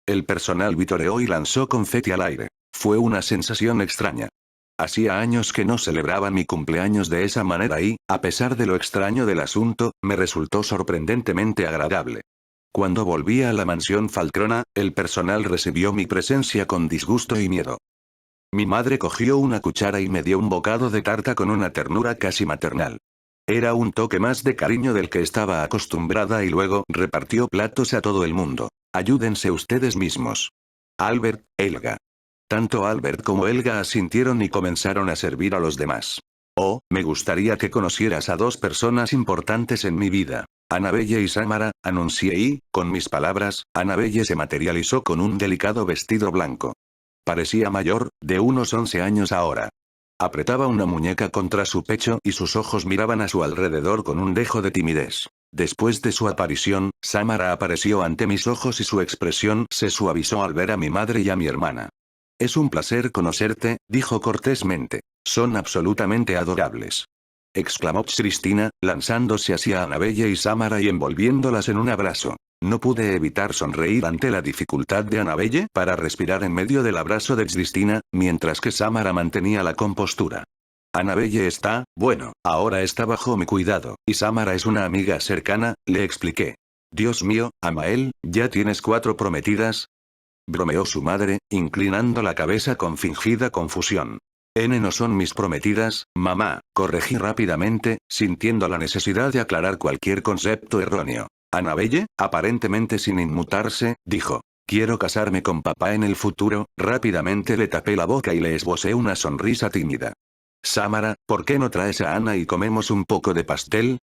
El personal vitoreó y lanzó confeti al aire. Fue una sensación extraña. Hacía años que no celebraba mi cumpleaños de esa manera y, a pesar de lo extraño del asunto, me resultó sorprendentemente agradable. Cuando volví a la mansión Falcrona, el personal recibió mi presencia con disgusto y miedo. Mi madre cogió una cuchara y me dio un bocado de tarta con una ternura casi maternal. Era un toque más de cariño del que estaba acostumbrada y luego repartió platos a todo el mundo. Ayúdense ustedes mismos. Albert, Helga. Tanto Albert como Helga asintieron y comenzaron a servir a los demás. Oh, me gustaría que conocieras a dos personas importantes en mi vida. Annabelle y Samara, anuncié y, con mis palabras, Annabelle se materializó con un delicado vestido blanco. Parecía mayor, de unos 11 años ahora. Apretaba una muñeca contra su pecho y sus ojos miraban a su alrededor con un dejo de timidez. Después de su aparición, Samara apareció ante mis ojos y su expresión se suavizó al ver a mi madre y a mi hermana. Es un placer conocerte, dijo cortésmente. Son absolutamente adorables. Exclamó Cristina, lanzándose hacia Annabelle y Samara y envolviéndolas en un abrazo. No pude evitar sonreír ante la dificultad de Annabelle para respirar en medio del abrazo de Cristina, mientras que Samara mantenía la compostura. Annabelle está, bueno, ahora está bajo mi cuidado, y Samara es una amiga cercana, le expliqué. Dios mío, Amael, ¿ya tienes 4 prometidas? Bromeó su madre, inclinando la cabeza con fingida confusión. No son mis prometidas, mamá, corregí rápidamente, sintiendo la necesidad de aclarar cualquier concepto erróneo. Annabelle, aparentemente sin inmutarse, dijo. Quiero casarme con papá en el futuro, rápidamente le tapé la boca y le esbocé una sonrisa tímida. Samara, ¿por qué no traes a Ana y comemos un poco de pastel?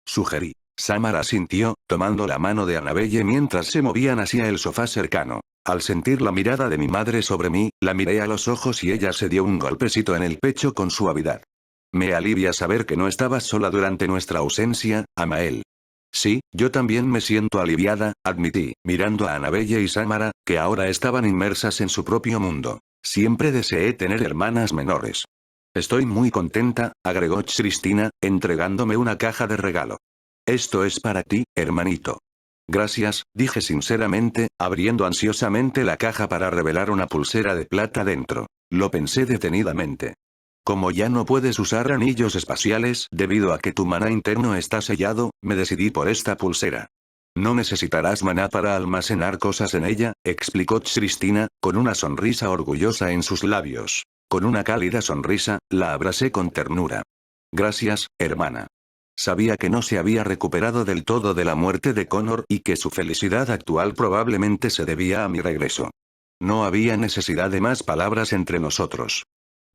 Sugerí. Samara asintió, tomando la mano de Annabelle mientras se movían hacia el sofá cercano. Al sentir la mirada de mi madre sobre mí, la miré a los ojos y ella se dio un golpecito en el pecho con suavidad. Me alivia saber que no estabas sola durante nuestra ausencia, Amael. Sí, yo también me siento aliviada, admití, mirando a Annabelle y Samara, que ahora estaban inmersas en su propio mundo. Siempre deseé tener hermanas menores. Estoy muy contenta, agregó Cristina, entregándome una caja de regalo. Esto es para ti, hermanito. Gracias, dije sinceramente, abriendo ansiosamente la caja para revelar una pulsera de plata dentro. Lo pensé detenidamente. Como ya no puedes usar anillos espaciales debido a que tu maná interno está sellado, me decidí por esta pulsera. No necesitarás maná para almacenar cosas en ella, explicó Cristina, con una sonrisa orgullosa en sus labios. Con una cálida sonrisa, la abracé con ternura. Gracias, hermana. Sabía que no se había recuperado del todo de la muerte de Connor y que su felicidad actual probablemente se debía a mi regreso. No había necesidad de más palabras entre nosotros.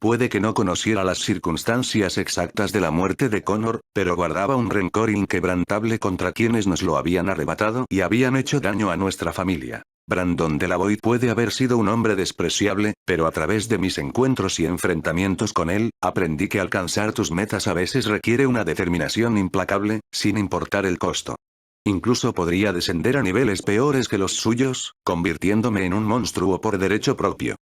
Puede que no conociera las circunstancias exactas de la muerte de Connor, pero guardaba un rencor inquebrantable contra quienes nos lo habían arrebatado y habían hecho daño a nuestra familia. Brandon Delavoye puede haber sido un hombre despreciable, pero a través de mis encuentros y enfrentamientos con él, aprendí que alcanzar tus metas a veces requiere una determinación implacable, sin importar el costo. Incluso podría descender a niveles peores que los suyos, convirtiéndome en un monstruo por derecho propio.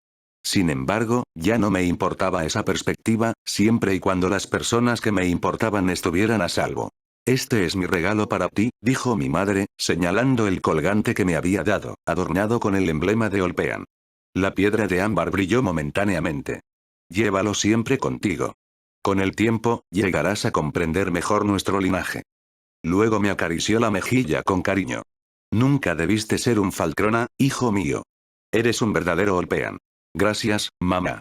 Sin embargo, ya no me importaba esa perspectiva, siempre y cuando las personas que me importaban estuvieran a salvo. Este es mi regalo para ti, dijo mi madre, señalando el colgante que me había dado, adornado con el emblema de Olpean. La piedra de ámbar brilló momentáneamente. Llévalo siempre contigo. Con el tiempo, llegarás a comprender mejor nuestro linaje. Luego me acarició la mejilla con cariño. Nunca debiste ser un Falcrona, hijo mío. Eres un verdadero Olpean. Gracias, mamá.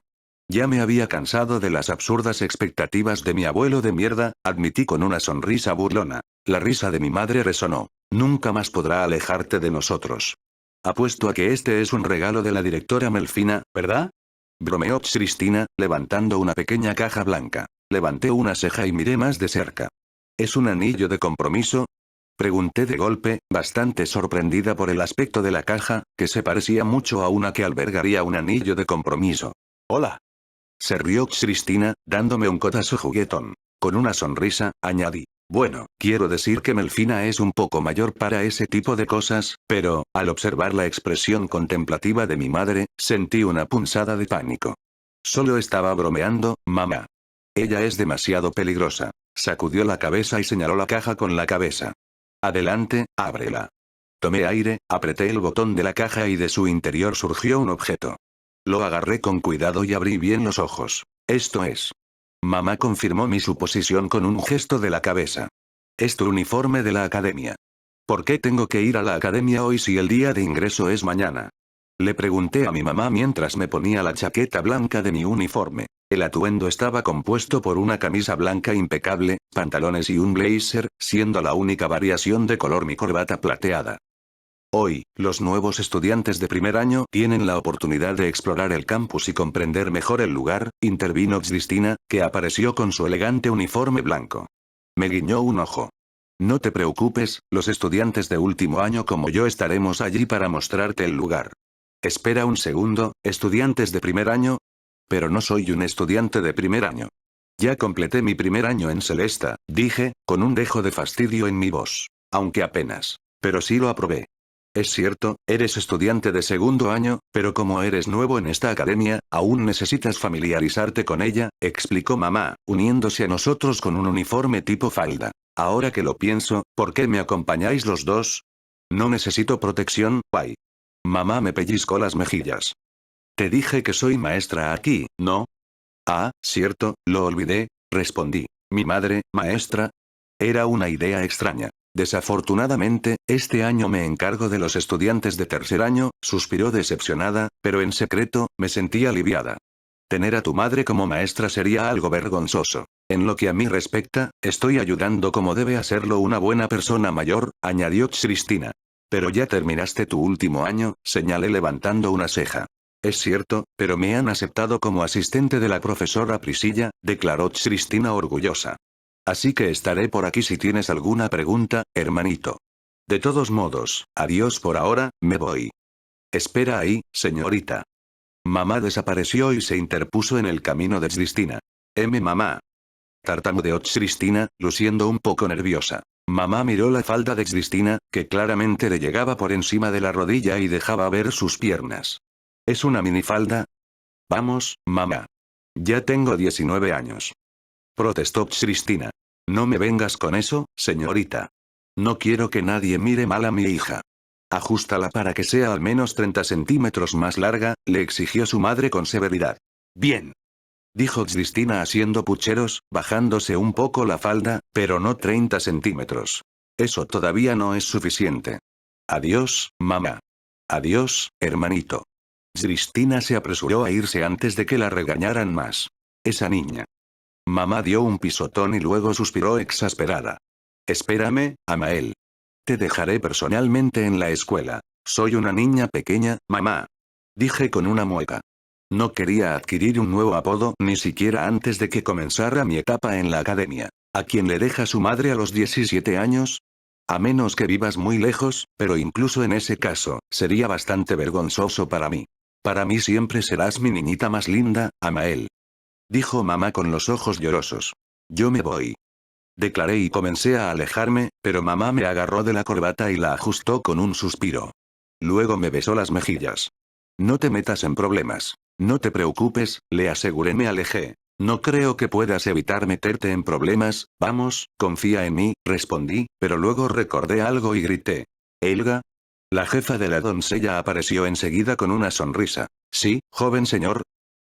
Ya me había cansado de las absurdas expectativas de mi abuelo de mierda, admití con una sonrisa burlona. La risa de mi madre resonó. Nunca más podrá alejarte de nosotros. Apuesto a que este es un regalo de la directora Melfina, ¿verdad? Bromeó Cristina, levantando una pequeña caja blanca. Levanté una ceja y miré más de cerca. ¿Es un anillo de compromiso? Pregunté de golpe, bastante sorprendida por el aspecto de la caja, que se parecía mucho a una que albergaría un anillo de compromiso. Hola. Se rió Cristina, dándome un codazo juguetón. Con una sonrisa, añadí. Bueno, quiero decir que Melfina es un poco mayor para ese tipo de cosas, pero, al observar la expresión contemplativa de mi madre, sentí una punzada de pánico. Solo estaba bromeando, mamá. Ella es demasiado peligrosa. Sacudió la cabeza y señaló la caja con la cabeza. Adelante, ábrela. Tomé aire, apreté el botón de la caja y de su interior surgió un objeto. Lo agarré con cuidado y abrí bien los ojos. Esto es. Mamá confirmó mi suposición con un gesto de la cabeza. Es tu uniforme de la academia. ¿Por qué tengo que ir a la academia hoy si el día de ingreso es mañana? Le pregunté a mi mamá mientras me ponía la chaqueta blanca de mi uniforme. El atuendo estaba compuesto por una camisa blanca impecable, pantalones y un blazer, siendo la única variación de color mi corbata plateada. Hoy, los nuevos estudiantes de primer año tienen la oportunidad de explorar el campus y comprender mejor el lugar, intervino Cristina, que apareció con su elegante uniforme blanco. Me guiñó un ojo. No te preocupes, los estudiantes de último año como yo estaremos allí para mostrarte el lugar. Espera un segundo, ¿estudiantes de primer año? Pero no soy un estudiante de primer año. Ya completé mi primer año en Celesta, dije, con un dejo de fastidio en mi voz. Aunque apenas. Pero sí lo aprobé. Es cierto, eres estudiante de segundo año, pero como eres nuevo en esta academia, aún necesitas familiarizarte con ella, explicó mamá, uniéndose a nosotros con un uniforme tipo falda. Ahora que lo pienso, ¿por qué me acompañáis los dos? No necesito protección, guay. Mamá me pellizcó las mejillas. Te dije que soy maestra aquí, ¿no? Ah, cierto, lo olvidé, respondí. ¿Mi madre, maestra? Era una idea extraña. Desafortunadamente, este año me encargo de los estudiantes de tercer año, suspiró decepcionada, pero en secreto, me sentí aliviada. Tener a tu madre como maestra sería algo vergonzoso. En lo que a mí respecta, estoy ayudando como debe hacerlo una buena persona mayor, añadió Cristina. Pero ya terminaste tu último año, señalé levantando una ceja. Es cierto, pero me han aceptado como asistente de la profesora Priscilla, declaró Cristina orgullosa. Así que estaré por aquí si tienes alguna pregunta, hermanito. De todos modos, adiós por ahora, me voy. Espera ahí, señorita. Mamá desapareció y se interpuso en el camino de Cristina. Mamá. Tartamudeó Cristina, luciendo un poco nerviosa. Mamá miró la falda de Cristina, que claramente le llegaba por encima de la rodilla y dejaba ver sus piernas. ¿Es una minifalda? Vamos, mamá. Ya tengo 19 años. Protestó Cristina. No me vengas con eso, señorita. No quiero que nadie mire mal a mi hija. Ajústala para que sea al menos 30 centímetros más larga, le exigió su madre con severidad. Bien. Dijo Cristina haciendo pucheros, bajándose un poco la falda, pero no 30 centímetros. Eso todavía no es suficiente. Adiós, mamá. Adiós, hermanito. Cristina se apresuró a irse antes de que la regañaran más. Esa niña. Mamá dio un pisotón y luego suspiró exasperada. Espérame, Amael. Te dejaré personalmente en la escuela. Soy una niña pequeña, mamá. Dije con una mueca. No quería adquirir un nuevo apodo ni siquiera antes de que comenzara mi etapa en la academia. ¿A quién le deja su madre a los 17 años? A menos que vivas muy lejos, pero incluso en ese caso, sería bastante vergonzoso para mí. Para mí siempre serás mi niñita más linda, Amael. Dijo mamá con los ojos llorosos. Yo me voy. Declaré y comencé a alejarme, pero mamá me agarró de la corbata y la ajustó con un suspiro. Luego me besó las mejillas. No te metas en problemas. No te preocupes, le aseguré. Me alejé. No creo que puedas evitar meterte en problemas, vamos, confía en mí, respondí, pero luego recordé algo y grité. ¿Elga? La jefa de la doncella apareció enseguida con una sonrisa. Sí, joven señor.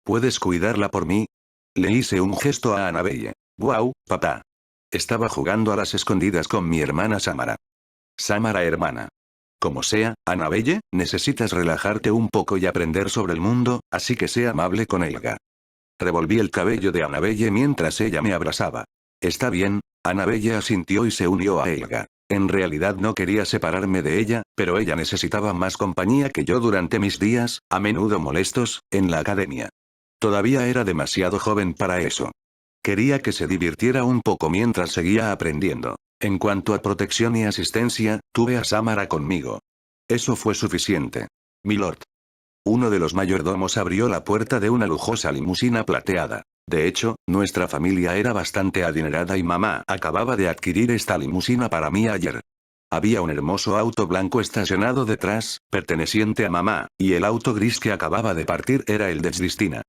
¿Puedes cuidarla por mí? Le hice un gesto a Annabelle. Guau, papá. Estaba jugando a las escondidas con mi hermana Samara. Samara hermana. Como sea, Annabelle, necesitas relajarte un poco y aprender sobre el mundo, así que sea amable con Elga. Revolví el cabello de Annabelle mientras ella me abrazaba. Está bien, Annabelle asintió y se unió a Elga. En realidad no quería separarme de ella, pero ella necesitaba más compañía que yo durante mis días, a menudo molestos, en la academia. Todavía era demasiado joven para eso. Quería que se divirtiera un poco mientras seguía aprendiendo. En cuanto a protección y asistencia, tuve a Samara conmigo. Eso fue suficiente. Milord. Uno de los mayordomos abrió la puerta de una lujosa limusina plateada. De hecho, nuestra familia era bastante adinerada y mamá acababa de adquirir esta limusina para mí ayer. Había un hermoso auto blanco estacionado detrás, perteneciente a mamá, y el auto gris que acababa de partir era el de Cristina.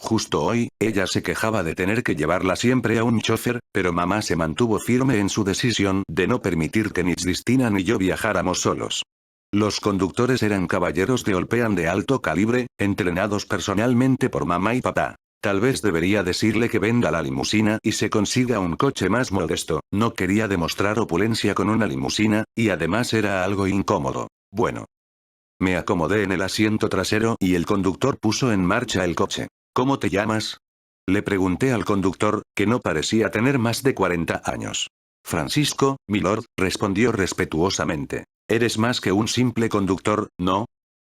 Justo hoy, ella se quejaba de tener que llevarla siempre a un chofer, pero mamá se mantuvo firme en su decisión de no permitir que ni Cristina ni yo viajáramos solos. Los conductores eran caballeros de Olpean de alto calibre, entrenados personalmente por mamá y papá. Tal vez debería decirle que venda la limusina y se consiga un coche más modesto. No quería demostrar opulencia con una limusina, y además era algo incómodo. Bueno. Me acomodé en el asiento trasero y el conductor puso en marcha el coche. ¿Cómo te llamas? Le pregunté al conductor, que no parecía tener más de 40 años. Francisco, milord, respondió respetuosamente. Eres más que un simple conductor, ¿no?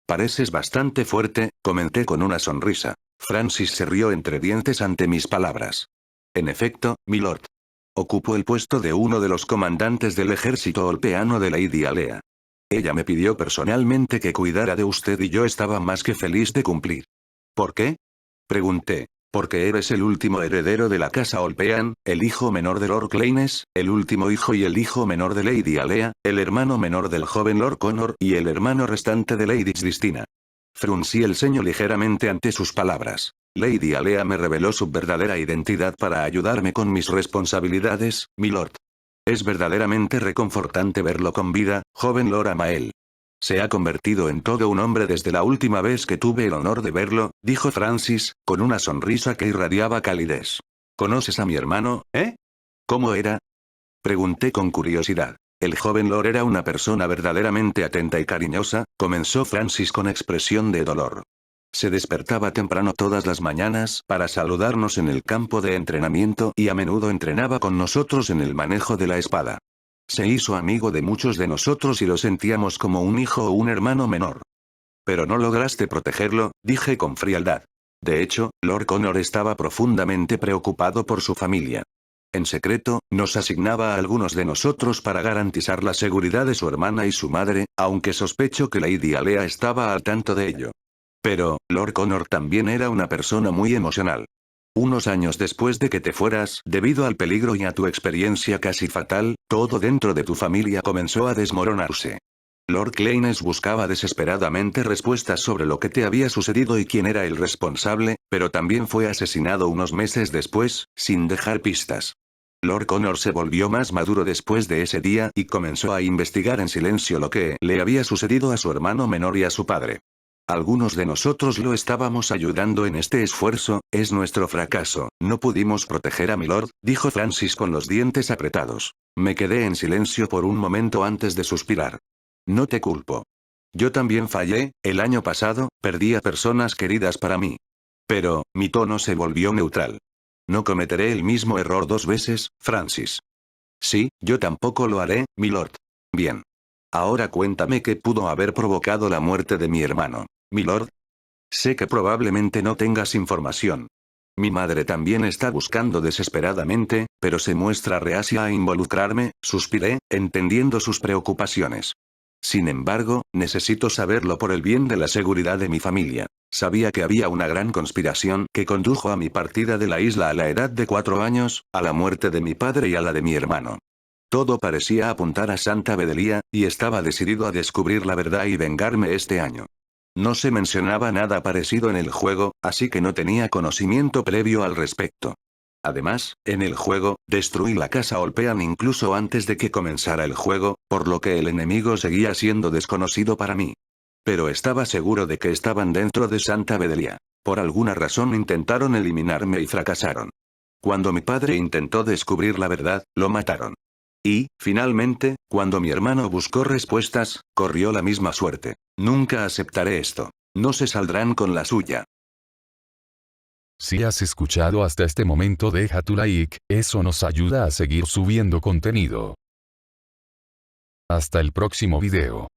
Pareces bastante fuerte, comenté con una sonrisa. Francis se rió entre dientes ante mis palabras. En efecto, milord. Ocupo el puesto de uno de los comandantes del ejército olpeano de Lady Alea. Ella me pidió personalmente que cuidara de usted y yo estaba más que feliz de cumplir. ¿Por qué? Pregunté. Porque eres el último heredero de la casa Olpean, el hijo menor de Lord Claynes, el último hijo y el hijo menor de Lady Alea, el hermano menor del joven Lord Connor y el hermano restante de Lady Cristina. Fruncí el ceño ligeramente ante sus palabras. Lady Alea me reveló su verdadera identidad para ayudarme con mis responsabilidades, milord. Es verdaderamente reconfortante verlo con vida, joven Lord Amael. Se ha convertido en todo un hombre desde la última vez que tuve el honor de verlo, dijo Francis, con una sonrisa que irradiaba calidez. ¿Conoces a mi hermano, eh? ¿Cómo era? Pregunté con curiosidad. El joven Lord era una persona verdaderamente atenta y cariñosa, comenzó Francis con expresión de dolor. Se despertaba temprano todas las mañanas para saludarnos en el campo de entrenamiento y a menudo entrenaba con nosotros en el manejo de la espada. Se hizo amigo de muchos de nosotros y lo sentíamos como un hijo o un hermano menor. Pero no lograste protegerlo, dije con frialdad. De hecho, Lord Connor estaba profundamente preocupado por su familia. En secreto, nos asignaba a algunos de nosotros para garantizar la seguridad de su hermana y su madre, aunque sospecho que Lady Alea estaba al tanto de ello. Pero, Lord Connor también era una persona muy emocional. Unos años después de que te fueras, debido al peligro y a tu experiencia casi fatal, todo dentro de tu familia comenzó a desmoronarse. Lord Claynes buscaba desesperadamente respuestas sobre lo que te había sucedido y quién era el responsable, pero también fue asesinado unos meses después, sin dejar pistas. Lord Connor se volvió más maduro después de ese día y comenzó a investigar en silencio lo que le había sucedido a su hermano menor y a su padre. Algunos de nosotros lo estábamos ayudando en este esfuerzo, es nuestro fracaso, no pudimos proteger a milord, dijo Francis con los dientes apretados. Me quedé en silencio por un momento antes de suspirar. No te culpo. Yo también fallé, el año pasado, perdí a personas queridas para mí. Pero, mi tono se volvió neutral. No cometeré el mismo error 2 veces, Francis. Sí, yo tampoco lo haré, milord. Bien. Ahora cuéntame qué pudo haber provocado la muerte de mi hermano. Milord. Sé que probablemente no tengas información. Mi madre también está buscando desesperadamente, pero se muestra reacia a involucrarme, suspiré, entendiendo sus preocupaciones. Sin embargo, necesito saberlo por el bien de la seguridad de mi familia. Sabía que había una gran conspiración que condujo a mi partida de la isla a la edad de 4 años, a la muerte de mi padre y a la de mi hermano. Todo parecía apuntar a Santa Bedelia, y estaba decidido a descubrir la verdad y vengarme este año. No se mencionaba nada parecido en el juego, así que no tenía conocimiento previo al respecto. Además, en el juego, destruí la casa Olpean incluso antes de que comenzara el juego, por lo que el enemigo seguía siendo desconocido para mí. Pero estaba seguro de que estaban dentro de Santa Bedelia. Por alguna razón intentaron eliminarme y fracasaron. Cuando mi padre intentó descubrir la verdad, lo mataron. Y, finalmente, cuando mi hermano buscó respuestas, corrió la misma suerte. Nunca aceptaré esto. No se saldrán con la suya. Si has escuchado hasta este momento, deja tu like, eso nos ayuda a seguir subiendo contenido. Hasta el próximo video.